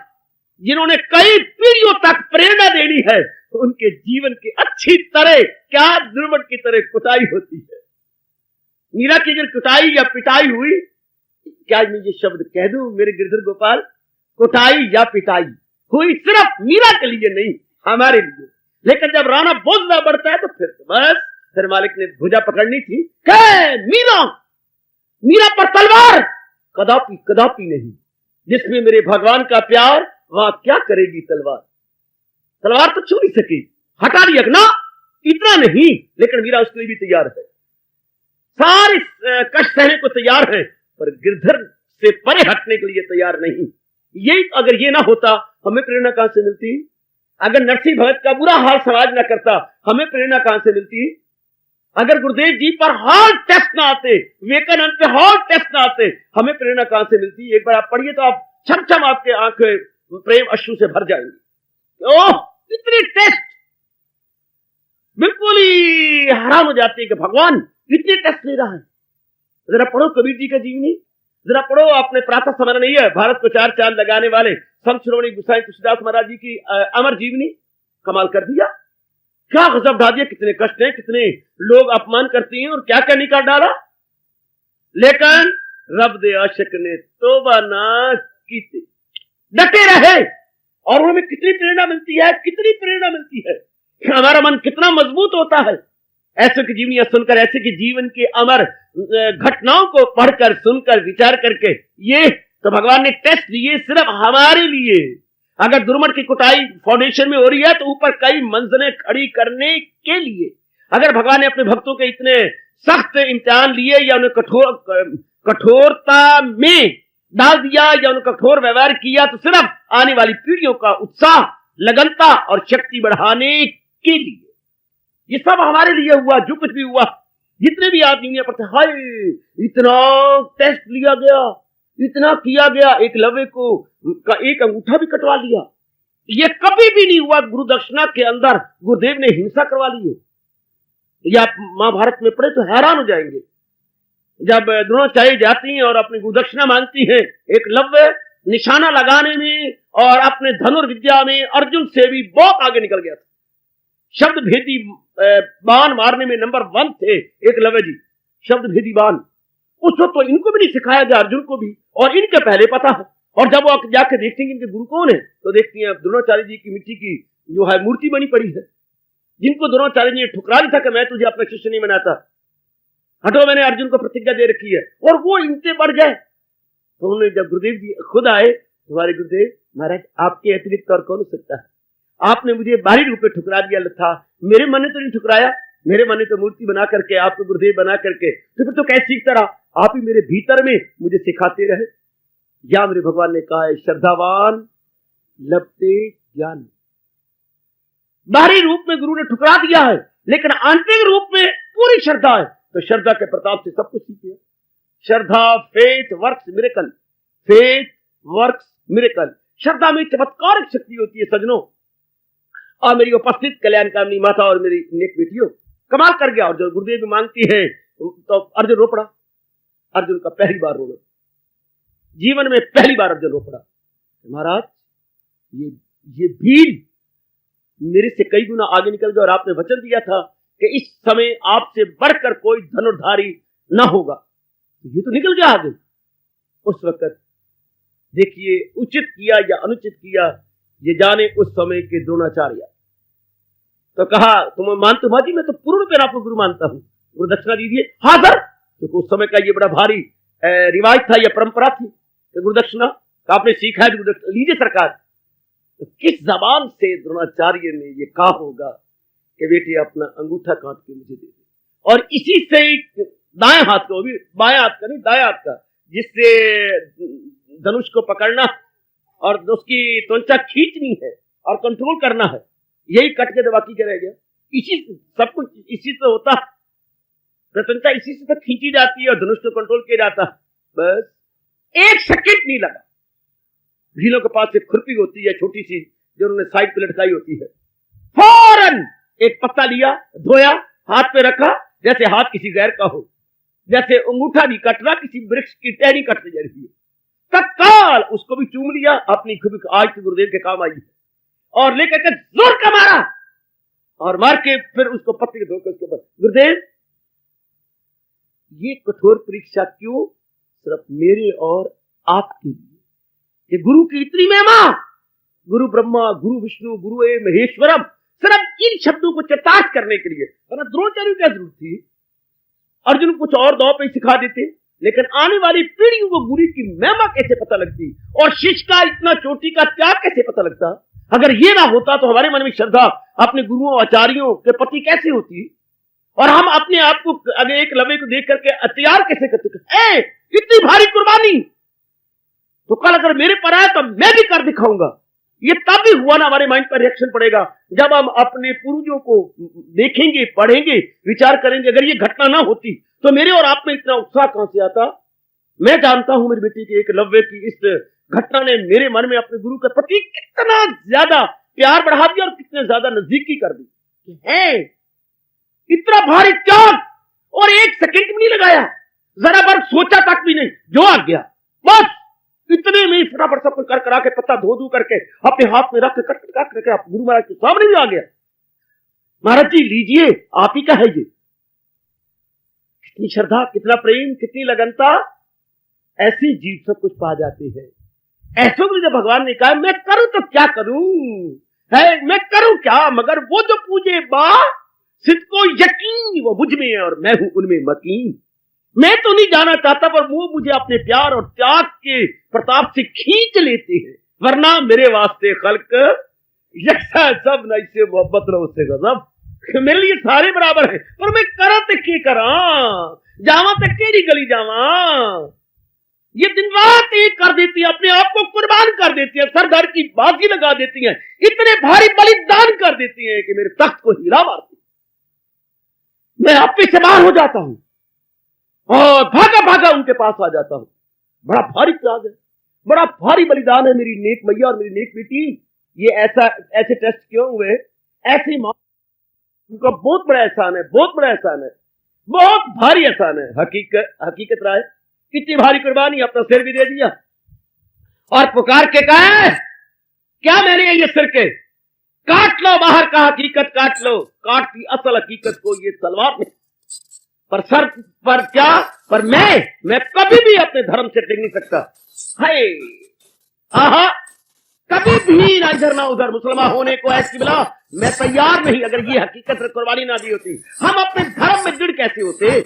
जिन्होंने कई पीढ़ियों तक प्रेरणा देनी है, उनके जीवन की अच्छी तरह क्या दुर्मट की तरह कुटाई होती है। मीरा की अगर कुटाई या पिटाई हुई, क्या मैं ये शब्द कह दूं मेरे गिरधर गोपाल, कुटाई या पिटाई हुई सिर्फ मीरा के लिए नहीं, हमारे लिए। लेकिन जब राणा बोझना बढ़ता है, तो फिर मालिक ने भुजा पकड़नी थी, मीरा, मीरा पर तलवार कदापि कदापि नहीं। जिसमें मेरे भगवान का प्यार, वहां क्या करेगी तलवार? तलवार तो छू नहीं सकी, हटा दिया ना, इतना नहीं। लेकिन मीरा उसके लिए भी तैयार है, सारे कष्ट सहने को तैयार है, पर गिरधर से परे हटने के लिए तैयार नहीं। ये अगर ये ना होता, हमें प्रेरणा कहां से मिलती? अगर नरसिंह भगत का बुरा हाल समाज ना करता, हमें प्रेरणा कहां से मिलती? अगर गुरुदेव जी पर हार्ट टेस्ट ना आते, विवेकानंद पे हार्ट टेस्ट ना आते, हमें प्रेरणा कहां से मिलती? एक बार आप पढ़िए तो आप छम आपके आंखें प्रेम अश्रु से भर जाएंगी। ओह, इतने टेस्ट, बिल्कुल ही हैरान हो जाते हैं कि भगवान इतने टेस्ट ले रहा है। जरा पढ़ो कबीर जी का जीवनी, जरा पढ़ो, आपने प्रातः स्मरण नहीं है, भारत को 4 चांद लगाने वाले संत श्रोमणी गोसाई तुलसीदास महाराज जी की अमर जीवनी, कमाल कर दिया, क्या गजब ढा दिया। कितने कष्ट हैं, कितने लोग अपमान करती हैं और क्या क्या निकाल डाला। लेकिन रब दे आशिक ने तोबा ना की, डटे रहे, और उनमें कितनी प्रेरणा मिलती है, कितनी प्रेरणा मिलती है। हमारा मन कितना मजबूत होता है ऐसे की जीवनियां सुनकर, ऐसे की जीवन के अमर घटनाओं को पढ़कर, सुनकर, विचार करके। ये तो भगवान ने टेस्ट दिए सिर्फ हमारे लिए। अगर दुर्मट की कुटाई फाउंडेशन में हो रही है, तो ऊपर कई मंजिलें खड़ी करने के लिए। अगर भगवान ने अपने भक्तों के इतने सख्त इम्तिहान लिए या उन्हें कठोरता में डाल दिया या उनका कठोर व्यवहार किया तो सिर्फ आने वाली पीढ़ियों का उत्साह, लगनता और शक्ति बढ़ाने के लिए। ये सब हमारे लिए हुआ। जो कुछ भी हुआ, जितने भी आदमी दुनिया पर थे, हाय इतना टेस्ट लिया गया, इतना किया गया, एकलव्य को का एक अंगूठा भी कटवा लिया। ये कभी भी नहीं हुआ गुरु दक्षिणा के अंदर गुरुदेव ने हिंसा करवा ली हो। या आप महाभारत में पढ़े तो हैरान हो जाएंगे, जब द्रोणाचार्य जाती हैं और अपनी गुरुदक्षिणा मांगती हैं, एकलव्य निशाना लगाने में और अपने धनुर्विद्या में अर्जुन से भी बहुत आगे निकल गया था। शब्द भेदी बाण मारने में नंबर 1 थे एकलव्य जी, शब्द भेदी बाण। उस वक्त तो इनको भी नहीं सिखाया गया, अर्जुन को भी, और इनके पहले पता है। और जब वो जाकर देखती हैं इनके गुरु कौन है, तो देखती हैं द्रोणाचार्य जी की मिट्टी की जो है मूर्ति बनी पड़ी है, जिनको द्रोणाचार्य जी ने ठुकरा दिया था कि मैं तुझे अपना शिष्य नहीं बनाता, हटो, मैंने अर्जुन को प्रतिज्ञा दे रखी है। और वो इनसे बढ़ गए। तो उन्होंने जब गुरुदेव जी खुद आए, तुम्हारे गुरुदेव महाराज आपके अतिरिक्त और कौन हो सकता है, आपने मुझे बाहरी रूप में ठुकरा दिया था, मेरे मन ने तो नहीं ठुकराया, मेरे मन ने तो मूर्ति बना करके आपको गुरुदेव बना करके, तो फिर तो कैसे सीखता रहा, आप ही मेरे भीतर में मुझे सिखाते रहे। या मेरे भगवान ने कहा है, श्रद्धावान लभते ज्ञान। बाहरी रूप में गुरु ने ठुकरा दिया है, लेकिन आंतरिक रूप में पूरी श्रद्धा है, तो श्रद्धा के प्रताप से सब कुछ सीखे। श्रद्धा, faith works miracle, faith works miracle. श्रद्धा में चमत्कारिक शक्ति होती है सजनों। और मेरी उपस्थित कल्याणकामिनी माता और मेरी नेक बेटियों, कमाल कर गया। और जो गुरुदेव भी मांगती है तो अर्जुन रो पड़ा। अर्जुन का पहली बार रोना, जीवन में पहली बार अर्जुन रो पड़ा, महाराज ये भीड़ मेरे से कई गुना आगे निकल गया और आपने वचन दिया था कि इस समय आपसे बढ़कर कोई धनुर्धारी ना होगा। ये तो निकल गया आगे। उस वक्त देखिए, उचित किया या अनुचित किया ये जाने उस समय के द्रोणाचार्य। तो कहा, तुम मानते हो जी, मैं तो पूर्ण रूप में आपको गुरु मानता हूं, गुरु दक्षिणा दीजिए। हाँ सर, क्योंकि उस समय का ये बड़ा भारी रिवाज था या परंपरा थी कि गुरु दक्षिणा का आपने सीखा है, लीजिए सरकार। तो किस जबान से द्रोणाचार्य ने ये कहा होगा कि बेटी अपना अंगूठा काट के मुझे दे दे, और इसी से दाएं हाथ को, भी बाएं हाथ का नहीं, दाएं हाथ का, जिससे धनुष को पकड़ना और उसकी त्वचा खींचनी है और कंट्रोल करना है, यही कट के दबा के रह गया। इसी सब कुछ इसी से होता, त्वचा इसी से तो खींची जाती है और धनुष को कंट्रोल किया जाता। बस एक सेकंड नहीं लगा। भीलों के पास एक खुरपी होती है छोटी सी, जो उन्होंने साइड पे लटकाई होती है, फौरन एक पत्ता लिया, धोया, हाथ पे रखा, जैसे हाथ किसी गैर का हो, जैसे अंगूठा नहीं कट रहा, किसी वृक्ष की टहनी कटने जा रही है। तत्काल उसको भी चूम लिया, अपनी खुद आज के गुरुदेव के काम आई है, और लेकर के जोर का मारा, और मार के फिर उसको पत्ते के धोकर उसके ऊपर, गुरुदेव ये कठोर परीक्षा क्यों? सिर्फ मेरे और आपके लिए। कि गुरु की इतनी महिमा, गुरु ब्रह्मा, गुरु विष्णु, गुरु महेश्वरम, सिर्फ इन शब्दों को चर्चार्थ करने के लिए। वरना द्रोणाचार्य क्या जरूरत थी? अर्जुन कुछ और दो पे सिखा देते। लेकिन आने वाली पीढ़ियों को गुरु की महिमा कैसे पता लगती, और शिष्य का इतना चोटी का त्याग कैसे पता लगता? अगर ये ना होता तो हमारे मन में श्रद्धा अपने गुरुओं आचार्यों के प्रति कैसे होती, और हम अपने आप को अगर एक लवे को देख करके अत्यार कैसे करते? इतनी भारी कुर्बानी तो कल अगर मेरे पर आए तो मैं भी कर दिखाऊंगा। ये तब भी हुआ ना, हमारे माइंड पर रिएक्शन पड़ेगा जब हम अपने पूर्वजों को देखेंगे, पढ़ेंगे, विचार करेंगे। अगर ये घटना ना होती तो मेरे और आप में इतना उत्साह कहां से आता? मैं जानता हूं मेरी बेटी के एकलव्य की इस घटना ने मेरे मन में अपने गुरु के प्रति कितना ज्यादा प्यार बढ़ा दिया और कितने ज्यादा नजदीकी कर दी है। इतना भारी त्याग, और एक सेकंड भी नहीं लगाया, जरा बार सोचा तक भी नहीं, जो आ गया बस इतने में फटाफट सब कुछ कर करा के पत्ता धो धो करके अपने हाथ में रख के कट करके आप गुरु महाराज के सामने भी आ गया। महाराज जी लीजिए, आप ही का है ये। कितनी श्रद्धा, कितना प्रेम, कितनी लगनता, ऐसे जीव सब कुछ पा जाते हैं। ऐसो भी जब भगवान ने कहा मैं करूं तो क्या करूं, है मैं करूं क्या, मगर वो जो पूजे बा सिद्ध को यकीन, वो मुझ में है और मैं हूं उनमें मकीन। मैं तो नहीं जाना चाहता, पर वो मुझे अपने प्यार और त्याग के प्रताप से खींच लेते हैं। वरना मेरे वास्ते खल्क यकसा सब न इससे मोहब्बत रहो उससे गजब। मेरे लिए सारे बराबर हैं, पर मैं करा तक के करा, जावा तक केरी गली जावा। ये दिन रात एक कर देती हैं, अपने आप को कुर्बान कर देती हैं, सर धड़ की बाजी लगा देती हैं, इतने भारी बलिदान कर देती हैं कि मेरे तख्त को हिला मारती। मैं आप से बाहर हो जाता हूं और भागा भागा उनके पास आ जाता हूं। बड़ा भारी त्याग है, बड़ा भारी बलिदान है मेरी नेक मैया और मेरी नेक बेटी। ये ऐसे टेस्ट क्यों हुए? ऐसी मां, उनका बहुत बड़ा एहसान है, बहुत बड़ा एहसान है, बहुत भारी एहसान है। हकीकत राय कितनी भारी कुर्बानी, अपना सिर भी दे दिया और पुकार के कहा, क्या मैंने ये सिर के काट लो, बाहर का हकीकत काट लो, काट दी असल हकीकत को ये तलवार में। पर सर पर क्या, पर मैं कभी भी अपने धर्म से टिक नहीं सकता। हाय आहा, कभी भी ना इधर ना उधर मुसलमान होने को ऐसी बिला मैं तैयार नहीं। अगर ये हकीकत से कुर्बानी ना दी होती, हम अपने धर्म में दृढ़ कैसे होते?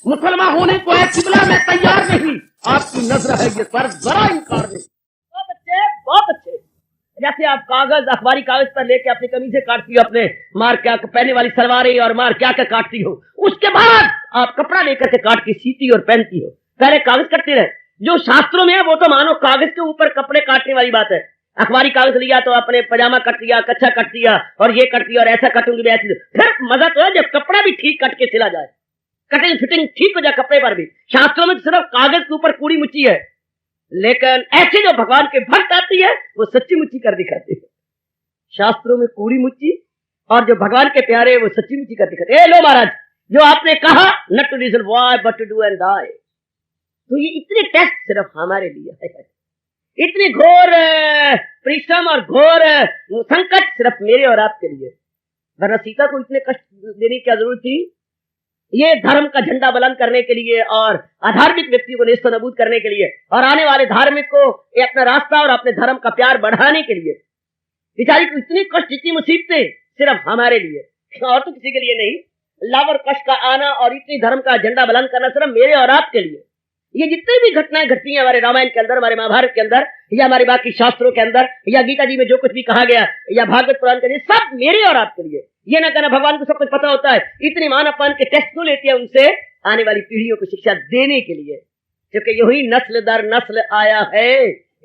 मुसलमान होने को ऐसी बिला मैं तैयार नहीं। आपकी नजर है ये सर, जरा इनकार नहीं। बहुत अच्छे, बहुत अच्छे। जैसे आप कागज, अखबारी कागज पर लेके अपनी कमीजें काटती हो, अपने मार क्या पहनने वाली सलवारें और मार क्या क्या काटती हो, उसके बाद आप कपड़ा लेकर के काट के सीती और पहनती हो। पहले कागज कटते रहे। जो शास्त्रों में है वो तो मानो कागज के ऊपर कपड़े काटने वाली बात है। अखबारी कागज लिया तो अपने पजामा कट दिया, कच्छा कट दिया और ये कट दिया और ऐसा कटूंगी ऐसी। फिर मजा तो है जब कपड़ा भी ठीक कट के सिला जाए, कटिंग फिटिंग ठीक हो जाए कपड़े पर भी। शास्त्रों में सिर्फ कागज के ऊपर कूड़ी मुच्ची है, लेकिन ऐसे जो भगवान के भक्त आती है वो सच्ची मुच्ची कर दिखाती है। शास्त्रों में कूड़ी मुच्ची और जो भगवान के प्यारे वो सच्ची मुच्ची कर दिखाते। ए लो महाराज, जो आपने कहा not to reason why but to do and die, तो ये इतने टेस्ट सिर्फ हमारे लिए है। इतनी घोर परिश्रम और घोर संकट सिर्फ मेरे और आपके लिए। वरना सीता को इतने कष्ट देने की क्या जरूरत थी? ये धर्म का झंडा बुलंद करने के लिए और अधार्मिक व्यक्ति को नेस्त नबूद करने के लिए और आने वाले धार्मिक को ये अपना रास्ता और अपने धर्म का प्यार बढ़ाने के लिए। बेचारी को इतनी कष्ट, इतनी मुसीबतें सिर्फ हमारे लिए और तो किसी के लिए नहीं। लव और कष्ट का आना और इतनी धर्म का झंडा बुलंद करना सिर्फ मेरे और आपके लिए। ये जितनी भी घटनाएं घटती हैं हमारे रामायण के अंदर, हमारे महाभारत के अंदर या हमारे बाकी शास्त्रों के अंदर या गीता जी में जो कुछ भी कहा गया या भागवत पुराण के लिए, सब मेरे और आपके लिए। ये ना कहना भगवान को सब कुछ पता होता है। इतनी मान अपमान के टेस्ट क्यों लेती है उनसे? आने वाली पीढ़ियों को शिक्षा देने के लिए, क्योंकि यही नस्ल दर नस्ल आया है।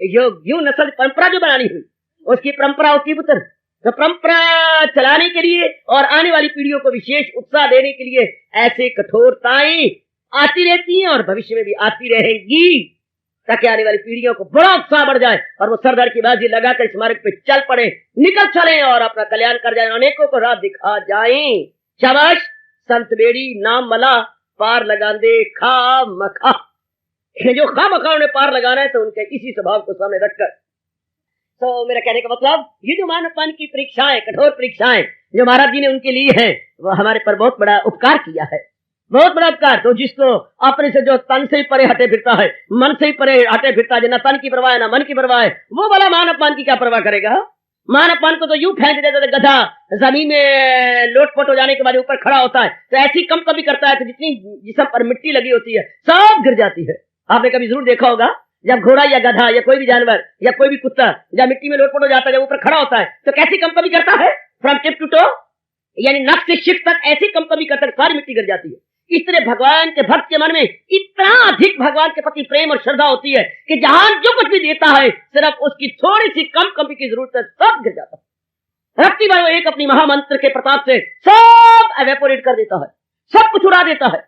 यूं नस्ल परंपरा जो बनानी हुई उसकी परंपरा होती पुत्र, तो परंपरा चलाने के लिए और आने वाली पीढ़ियों को विशेष उत्साह देने के लिए ऐसे कठोरताएं आती रहती हैं और भविष्य में भी आती रहेंगी, ताकि आने वाली पीढ़ियों को बड़ा उत्साह बढ़ जाए और वो सरदार की बाजी लगाकर इस मार्ग पे चल पड़े, निकल चले और अपना कल्याण कर जाए, अनेकों को राह दिखा जाएं। शाबाश संत बेड़ी नाम मला पार लगांदे खा मखा। जो खा मखा उन्हें पार लगाना है तो उनके इसी स्वभाव को सामने रखकर। तो मेरा कहने का मतलब, ये जो मान अपमान की परीक्षाएं, कठोर परीक्षाएं जो महाराज जी ने उनके लिए हैं, वो हमारे पर बहुत बड़ा उपकार किया है, बहुत बड़ा उपकार। तो जिसको अपने से जो तन से ही परे हटे फिरता है, मन से ही परे हटे फिरता है, ना तन की परवाह है ना मन की परवाह है, वो वाला मान अपमान की क्या परवाह करेगा? मान अपमान को तो यूं फेंक देता है गधा, जमीन में लोटपोट हो जाने के बाद ऊपर खड़ा होता है तो ऐसी कम कभी करता है कि जितनी जिस्म पर मिट्टी लगी होती है सब गिर जाती है। आपने कभी जरूर देखा होगा, जब घोड़ा या गधा या कोई भी जानवर या कोई भी कुत्ता जब मिट्टी में लोटपोट हो जाता है, जब ऊपर खड़ा होता है तो कैसी कंपनी करता है? फ्रॉम टिप टू टो, यानी नक से शिख तक ऐसी कंपनी करता है सारी मिट्टी गिर जाती है। इस तरह भगवान के भक्त के मन में इतना अधिक भगवान के प्रति प्रेम और श्रद्धा होती है कि जहां जो कुछ भी देता है सिर्फ उसकी थोड़ी सी कम कमी की जरूरत है, सब गिर जाता है। रखती बार वो एक अपनी महामंत्र के प्रताप से सब एवेपोरेट कर देता है, सब कुछ उड़ा देता है।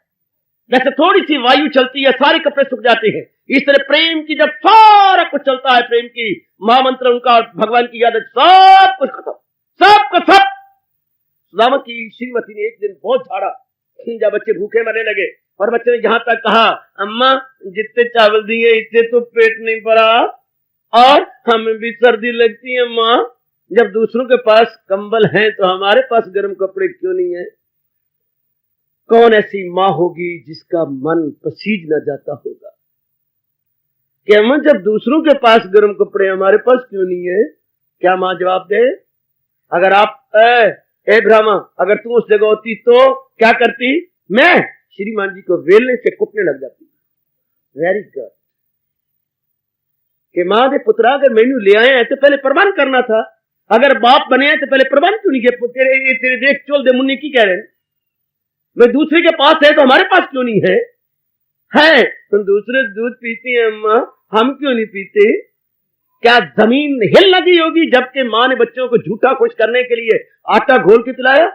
जैसे थोड़ी सी वायु चलती है सारे कपड़े सूख जाते हैं, इस तरह प्रेम की जब सारा कुछ चलता है, प्रेम की महामंत्र उनका भगवान की याद, सब कुछ खत्म, सब का सब। सुदामा की श्रीमती ने एक दिन बहुत झाड़ा, जब बच्चे भूखे मरने लगे और बच्चे ने जहां तक कहा, अम्मा जितने चावल दिए इससे तो पेट नहीं भरा और हमें भी सर्दी लगती है माँ, जब दूसरों के पास कंबल है तो हमारे पास गर्म कपड़े क्यों नहीं है? कौन ऐसी माँ होगी जिसका मन पसीज न जाता होगा कि अम्मा जब दूसरों के पास गर्म कपड़े हमारे पास क्यों नहीं है? क्या माँ जवाब दे? अगर आप ब्राह्मण अगर तू उस जगह होती तो क्या करती? मैं श्रीमान जी को वेलने से कुटने लग जाती। वेरी गुड कि माँ दे पुत्रा अगर मेनू ले आए हैं तो पहले प्रबंध करना था, अगर बाप बने हैं तो पहले प्रबंध क्यों नहीं किया? तेरे देख चोल दे मुन्नी की कह रहे हैं, मैं दूसरे के पास है तो हमारे पास क्यों नहीं है? है तुम दूसरे दूध पीती हैं अम्मा, हम क्यों नहीं पीते? क्या जमीन हिल न गई होगी जबकि मां ने बच्चों को झूठा खुश करने के लिए आटा घोल के पिलाया?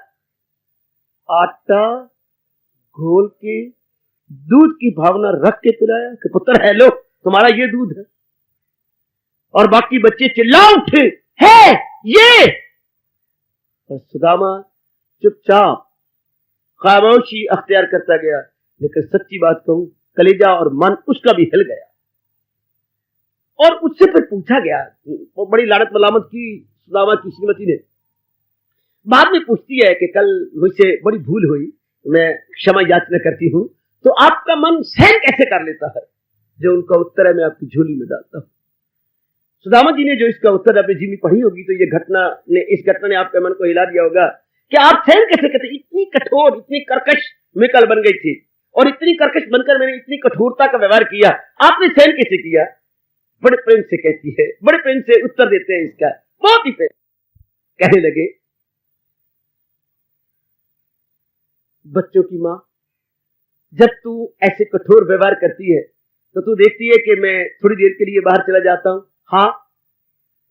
आटा घोल के दूध की भावना रख के पिलाया कि पुत्र है लो तुम्हारा ये दूध है, और बाकी बच्चे चिल्ला उठे है ये, और सुदामा चुपचाप खामोशी अख्तियार करता गया। लेकिन सच्ची बात कहूं, कलेजा और मन उसका भी हिल गया। और उससे फिर पूछा गया, वो बड़ी लानत मलामत की सुदामा की श्रीमती ने। बाद में पूछती है कि कल मुझसे बड़ी भूल हुई, मैं क्षमा याचना करती हूं, तो आपका मन सहन कैसे कर लेता है? जो उनका उत्तर है मैं आपकी झोली में डालता हूं। सुदामा जी ने जो इसका उत्तर अपनी जीवन पढ़ी होगी तो इस घटना ने आपके मन को हिला दिया होगा कि आप सहन कैसे करते? इतनी कठोर, इतनी कर्कश मैं कल बन गई थी, और इतनी कर्कश बनकर मैंने इतनी कठोरता का व्यवहार किया, आपने सहन कैसे किया? बड़े प्रेम से कहती है, बड़े प्रेम से उत्तर देते हैं इसका, बहुत ही प्रेम। कहने लगे, बच्चों की मां, जब तू ऐसे कठोर व्यवहार करती है तो तू देखती है कि मैं थोड़ी देर के लिए बाहर चला जाता हूं, हाँ,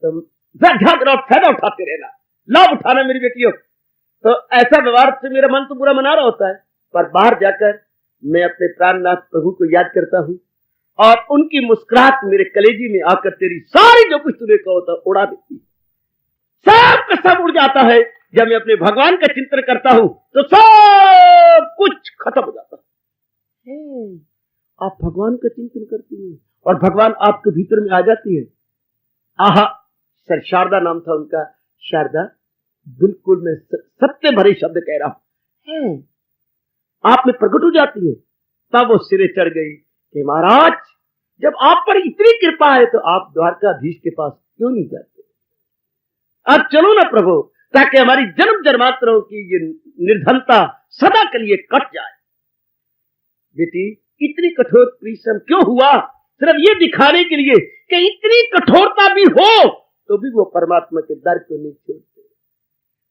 तो फायदा उठाते रहना, लाभ उठाना मेरी बेटियों। तो ऐसा व्यवहार से मेरा मन तो बुरा मना रहा होता है, पर बाहर जाकर मैं अपने प्राणनाथ प्रभु को याद करता हूं, और उनकी मुस्कुराहट मेरे कलेजी में आकर तेरी सारी जो कुछ तूने कहा होता उड़ा देती है। सब का सब उड़ जाता है। जब मैं अपने भगवान का चिंतन करता हूं तो सब कुछ खत्म हो जाता है। आप भगवान का चिंतन करती हैं और भगवान आपके भीतर में आ जाती है। आहा, सर शारदा नाम था उनका, शारदा, बिल्कुल मैं सत्य भरे शब्द कह रहा हूं, आप में प्रकट हो जाती है। तब वो सिरे चढ़ गई कि महाराज, जब आप पर इतनी कृपा है तो आप द्वारकाधीश के पास क्यों नहीं जाते? अब चलो ना प्रभु, ताकि हमारी जन्म जन्मांतरों की ये निर्धनता सदा के लिए कट जाए। बेटी, इतनी कठोर परिश्रम क्यों हुआ? सिर्फ ये दिखाने के लिए कि इतनी कठोरता भी हो तो भी वो परमात्मा के दर को नहीं छोड़ते,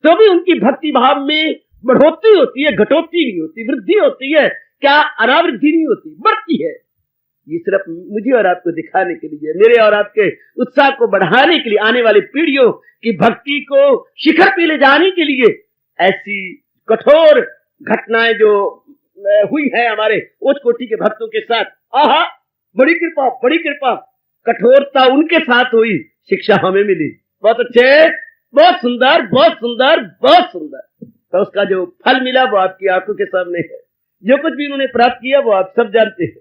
तो भी उनकी भक्ति भाव में बढ़ोतरी होती है, घटोतरी नहीं होती, वृद्धि होती है, क्या अनावृद्धि नहीं होती, बढ़ती है। ये सिर्फ मुझे और आपको दिखाने के लिए, मेरे और आपके उत्साह को बढ़ाने के लिए, आने वाली पीढ़ियों की भक्ति को शिखर पे ले जाने के लिए ऐसी कठोर घटनाएं जो हुई है हमारे उच्च कोटि के भक्तों के साथ। आहा, बड़ी कृपा, बड़ी कृपा। कठोरता उनके साथ हुई, शिक्षा हमें मिली। बहुत अच्छे, बहुत सुंदर, बहुत सुंदर, बहुत सुंदर। तो उसका जो फल मिला वो आपकी आंखों के सामने है। जो कुछ भी उन्होंने प्राप्त किया वो आप सब जानते हैं।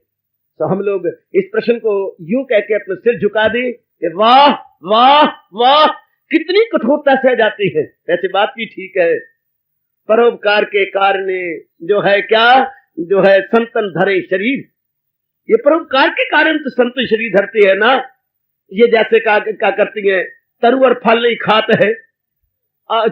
तो हम लोग इस प्रश्न को यूं कह के अपने सिर झुका दे कि वाह वाह वाह, कितनी कठोरता सह जाती है। ऐसी बात भी ठीक है, परोपकार के कारण जो है क्या, जो है संतन धरे शरीर। ये परोपकार के कारण तो संत शरीर धरते हैं ना। ये जैसे क्या करती है, तरुवर फल नहीं खाते है,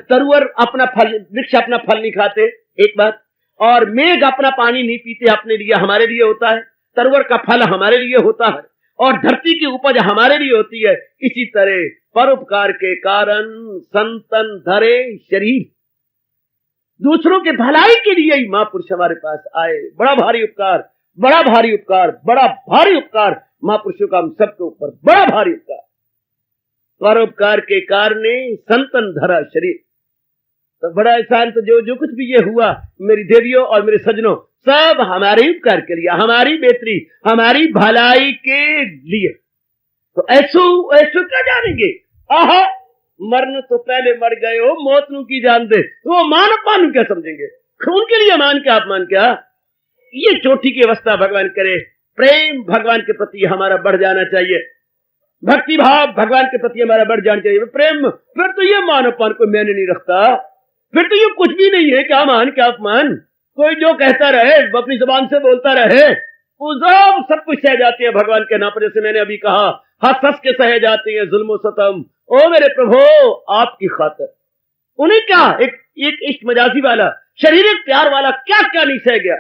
तरुवर अपना फल, वृक्ष अपना फल नहीं खाते, एक बात, और मेघ अपना पानी नहीं पीते, अपने लिए, हमारे लिए होता है। तरुवर का फल हमारे लिए होता है और धरती की उपज हमारे लिए होती है। इसी तरह परोपकार के कारण संतन धरे शरीर, दूसरों के भलाई के लिए ही महापुरुष हमारे पास आए। बड़ा भारी उपकार, बड़ा भारी उपकार, बड़ा भारी उपकार महापुरुषों का हम सबके ऊपर, बड़ा भारी उपकार। परोपकार के कारण संतन धरा शरीर, तो बड़ा एहसान। तो जो कुछ भी ये हुआ मेरी देवियों और मेरे सज्जनों, सब हमारे उपकार के लिए, हमारी बेहतरी, हमारी भलाई के लिए। तो ऐसो क्या जानेंगे? आहा, मरन तो पहले मर गए हो, मौत नू की जान दे, तो वो मान अपमान क्या समझेंगे? उनके लिए मान क्या अपमान क्या? ये चोटी की अवस्था भगवान करे। प्रेम भगवान के प्रति हमारा बढ़ जाना चाहिए, भक्ति भाव भगवान के प्रति हमारा बढ़ जाना चाहिए। प्रेम, फिर तो ये मान अपमान को मैंने नहीं रखता, फिर तो ये कुछ भी नहीं है, क्या मान क्या अपमान। कोई जो कहता रहे, अपनी जुबान से बोलता रहे, वो सब कुछ सह जाती है भगवान के नाम पर। जैसे मैंने अभी कहा, हंस हंस के सह जाती है जुल्म सतम। ओ मेरे प्रभु, आपकी खातिर उन्हें क्या, एक इश्क मजाजी वाला, शारीरिक प्यार वाला क्या क्या नहीं सह गया।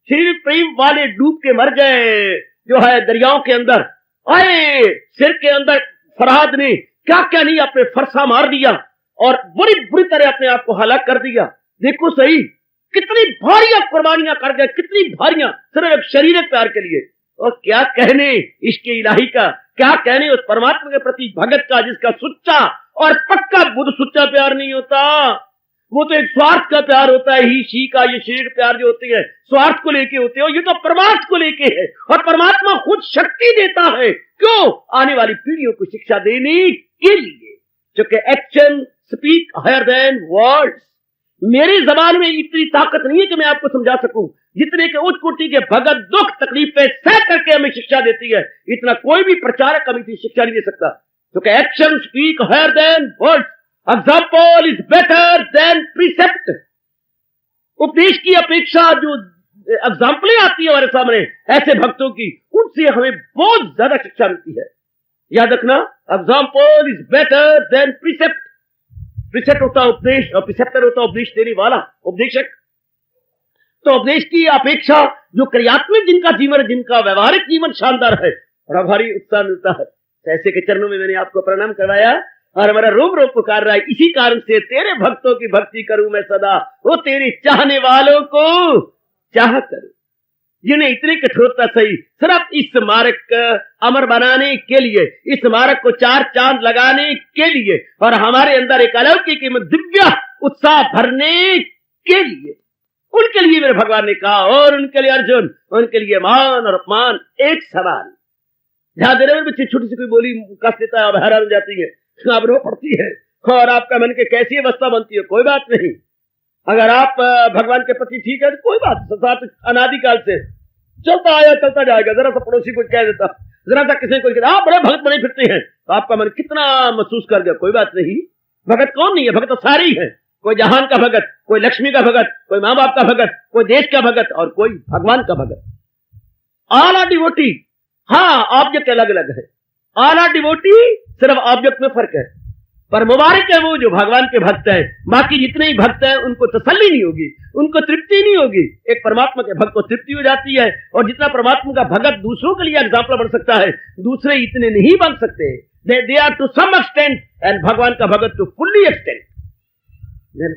शारीरिक प्रेम वाले डूब के मर गए जो है दरियाओं के अंदर। आए सिर के अंदर फरहाद ने क्या क्या नहीं अपने फरसा मार दिया और बड़ी बुरी तरह अपने आप को हलाक कर दिया। देखो सही, कितनी भारियां कुर्बानियां कर गए, कितनी भारियां सिर्फ एक शारीरिक प्यार के लिए। और क्या कहने इश्क इलाही का, क्या कहने उस परमात्मा के प्रति भगत का जिसका सुच्चा और पक्का बुद्ध सुच्चा प्यार नहीं होता। वो तो एक स्वार्थ का प्यार होता है, ही शी का ये शरीर प्यार जो होती है स्वार्थ को लेके होते हो, ये तो परमार्थ को लेके है। और परमात्मा खुद शक्ति देता है, क्यों? आने वाली पीढ़ियों को शिक्षा देने के लिए। क्योंकि action speak higher than words. मेरी जबान में इतनी ताकत नहीं है कि मैं आपको समझा सकूं, जितने के उच्च कोटि के भगत दुख तकलीफें सह करके हमें शिक्षा देती है, इतना कोई भी प्रचारक कभी भी शिक्षा नहीं दे सकता। क्योंकि action speak higher than words, example is better than precept. उपदेश की अपेक्षा जो एग्जाम्पलें आती है हमारे सामने ऐसे भक्तों की, उनसे हमें बहुत ज्यादा शिक्षा मिलती है। याद रखना, example is better than precept. Precept होता है उपदेश और प्रीसेप्टर होता है उपदेश देने वाला, उपदेशक। तो उपदेश की अपेक्षा जो क्रियात्मक जिनका जीवन है, जिनका व्यवहारिक जीवन शानदार है, बड़ा भारी उत्साह मिलता है। ऐसे के चरणों में मैंने आपको प्रणाम करवाया और हमारा रोम रोम पुकार रहा है। इसी कारण से तेरे भक्तों की भक्ति करूं मैं सदा, वो तेरे चाहने वालों को चाह करूं, जिन्हें इतनी कठोरता सही सिर्फ इस स्मारक का अमर बनाने के लिए, इस स्मारक को 4 चांद लगाने के लिए और हमारे अंदर एक अलौकिक दिव्य उत्साह भरने के लिए, उनके लिए मेरे भगवान ने कहा। और उनके लिए अर्जुन, उनके लिए मान और अपमान एक सवाल। ध्यान देने में बच्चे छोटी सी कोई बोली कस देता है, अब हैरान हो जाती है, अब रो पड़ती है और आपका मन के कैसी अवस्था बनती है। कोई बात नहीं, अगर आप भगवान के प्रति ठीक है तो कोई बात, साथ अनादिकाल से चलता आया चलता जाएगा। जरा सा पड़ोसी को कह देता, जरा सा किसी को कहता, आप बड़े भगत बने फिरते हैं, तो आपका मन कितना महसूस कर गया। कोई बात नहीं, भगत कौन नहीं है, भगत तो सारे ही है। कोई जहान का भगत, कोई लक्ष्मी का भगत, कोई माँ बाप का भगत, कोई देश का भगत और कोई भगवान का भगत। All are devotee. हाँ, ऑब्जेक्ट अलग अलग है। ऑल आर डिवोटी, सिर्फ ऑब्जेक्ट में फर्क है। पर मुबारक है वो जो भगवान के भक्त है। बाकी जितने ही भक्त हैं उनको तसल्ली नहीं होगी, उनको तृप्ति नहीं होगी। एक परमात्मा के भक्त को तृप्ति हो जाती है। और जितना परमात्मा का भगत दूसरों के लिए एग्जाम्पल बन सकता है, दूसरे इतने नहीं बन सकते। They are to some extent and भगवान का भगत टू फुल्ली एक्सटेंट।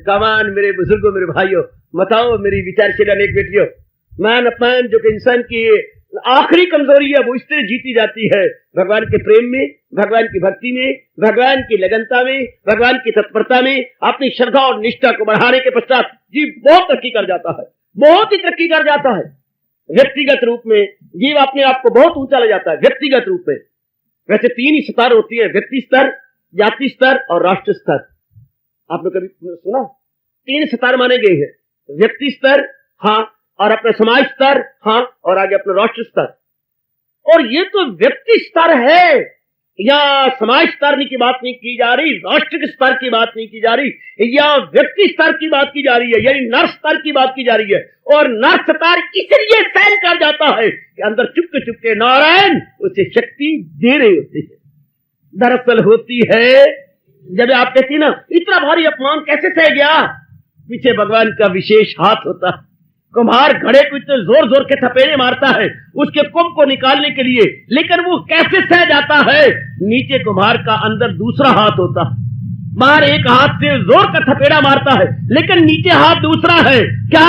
कमान मेरे बुजुर्गों, मेरे भाइयों, बताओ मेरी विचारशील अनेक बेटियों, मान अपमान जो कि इंसान की आखिरी कमजोरी है, वो इस तरह जीती जाती है भगवान के प्रेम में, भगवान की भक्ति में, भगवान की लगनता में, भगवान की तत्परता में, अपनी श्रद्धा और निष्ठा को बढ़ाने के पश्चात जीव बहुत तरक्की कर जाता है, बहुत ही तरक्की कर जाता है। व्यक्तिगत रूप में जीव अपने आप को बहुत ऊंचा ले जाता है, व्यक्तिगत रूप में। वैसे 3 ही स्तर होती है, व्यक्ति स्तर, जाति स्तर और राष्ट्र स्तर। आपने कभी सुना? 3 स्तर माने गए हैं, व्यक्ति स्तर, हाँ, और अपना समाज स्तर, हाँ, और आगे अपना राष्ट्र स्तर। और ये तो व्यक्ति स्तर है, या समाज स्तर की बात नहीं की जा रही, राष्ट्र के स्तर की बात नहीं की जा रही, या व्यक्ति स्तर की बात की जा रही है, यानी नर स्तर की बात की जा रही है। और नर स्तर इसलिए सहन कर जाता है कि अंदर चुपके चुपके नारायण उसे शक्ति दे रहे होते हैं। दरअसल होती है, जब आप कहती ना इतना भारी अपमान कैसे सह गया, पीछे भगवान का विशेष हाथ होता है। कुम्हार घड़े को इतने जोर जोर के थपेड़े मारता है उसके कुंभ को निकालने के लिए, लेकिन वो कैसे सह जाता है? नीचे कुम्हार का अंदर दूसरा हाथ होता है। बाहर एक हाथ से जोर का थपेड़ा मारता है, लेकिन नीचे हाथ दूसरा है। क्या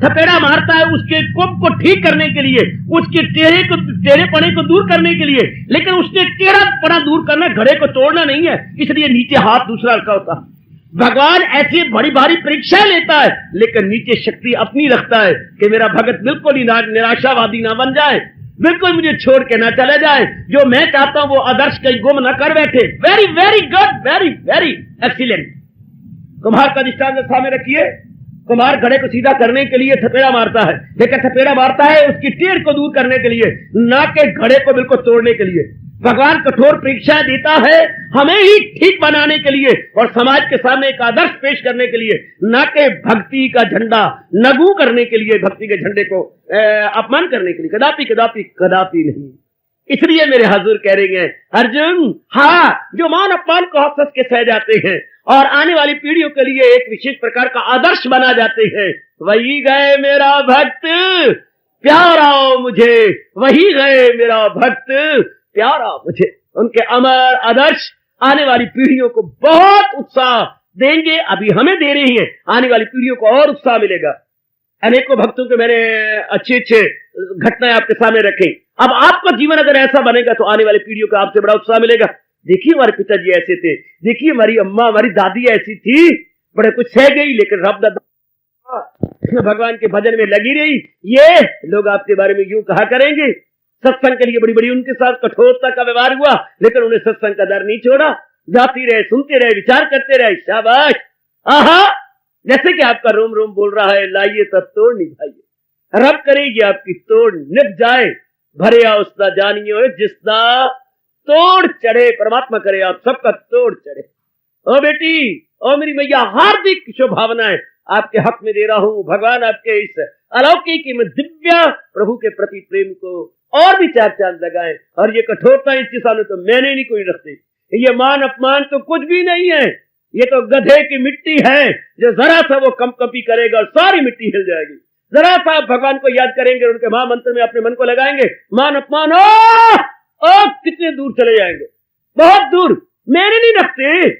थपेड़ा मारता है? उसके कुंभ को ठीक करने के लिए, उसके टेढ़ेपने को दूर करने के लिए, लेकिन उसने टेढ़ापना दूर करना, घड़े को तोड़ना नहीं है, इसलिए नीचे हाथ दूसरा रखा होता है। भगवान ऐसी बड़ी भारी परीक्षा लेता है, लेकिन नीचे शक्ति अपनी रखता है कि मेरा भगत बिल्कुल ही निराशावादी ना बन जाए, बिल्कुल मुझे छोड़ के ना चले जाए, जो मैं चाहता हूं वो आदर्श कहीं गुम ना कर बैठे। Very very good, very very excellent. कुम्हार का दृष्टांत सामने रखिए। कुम्हार घड़े को सीधा करने के लिए थपेड़ा मारता है, लेकिन थपेड़ा मारता है उसकी टेढ़ को दूर करने के लिए, ना कि घड़े को बिल्कुल तोड़ने के लिए। भगवान कठोर परीक्षाएं देता है हमें ही ठीक बनाने के लिए और समाज के सामने एक आदर्श पेश करने के लिए, न कि भक्ति का झंडा नगू करने के लिए, भक्ति के झंडे को अपमान करने के लिए। कदापि कदापि कदापि नहीं। इसलिए मेरे हजूर कह रहे हैं, अर्जुन, हाँ, जो मान अपमान को हंस के सह जाते हैं और आने वाली पीढ़ियों के लिए एक विशेष प्रकार का आदर्श बना जाते हैं, वही गए मेरा भक्त प्यारा मुझे, वही गए मेरा भक्त प्यारा मुझे। उनके अमर आदर्श आने वाली पीढ़ियों को बहुत उत्साह देंगे। अभी हमें दे रही हैं, आने वाली पीढ़ियों को और उत्साह मिलेगा। अनेकों भक्तों के मैंने अच्छे अच्छे घटनाएं आपके सामने रखी। अब आपका जीवन अगर ऐसा बनेगा तो आने वाली पीढ़ियों को आपसे बड़ा उत्साह मिलेगा। देखिए हमारे पिताजी ऐसे थे, देखिए हमारी अम्मा हमारी दादी ऐसी थी, बड़े कुछ सह गई लेकिन रब भगवान के भजन में लगी रही। ये लोग आपके बारे में यूं कहा करेंगे। सत्संग के लिए बड़ी बड़ी उनके साथ कठोरता का व्यवहार हुआ, लेकिन उन्हें सत्संग का डर नहीं छोड़ा, जाती रहे, सुनते रहे, विचार करते रहे। शाबाश, आहा, जैसे कि आपका रोम रोम बोल रहा है, लाइए तब तोड़ निभाइए, रब करेगी आपकी तोड़ निभ जाए, भरे उसका जानियो जिसना तोड़ चढ़े। परमात्मा करे आप सबका तोड़ चढ़े। ओ बेटी, ओ मेरी मैया, हार्दिक शुभभावनाएं आपके हक में दे रहा हूं। भगवान आपके इस अलौकिक दिव्य प्रभु के प्रति प्रेम को और भी चार चांद लगाएं। और ये कठोरता इसके सामने तो मैंने नहीं कोई रखती, ये मान अपमान तो कुछ भी नहीं है, ये तो गधे की मिट्टी है जो जरा सा वो कंपकपी करेगा और सारी मिट्टी हिल जाएगी। जरा सा आप भगवान को याद करेंगे, उनके महामंत्र में अपने मन को लगाएंगे, मान अपमान कितने दूर चले जाएंगे, बहुत दूर। मैंने नहीं रखते,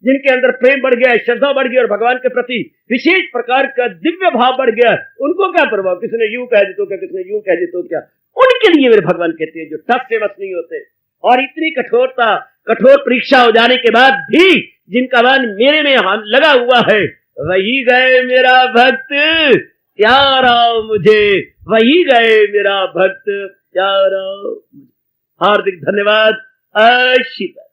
जिनके अंदर प्रेम बढ़ गया, श्रद्धा बढ़ गई और भगवान के प्रति विशेष प्रकार का दिव्य भाव बढ़ गया, उनको क्या परवाह, किसने यूं कह दे तो क्या, किसने यूं कह दे तो क्या। उनके लिए मेरे भगवान कहते हैं जो टस से बस नहीं होते। और इतनी कठोरता, कठोर परीक्षा हो जाने के बाद भी जिनका मन मेरे में लगा हुआ है, वही गए मेरा भक्त प्यारा मुझे, वही गए मेरा भक्त प्यारा। हार्दिक धन्यवाद। आशीर्वाद।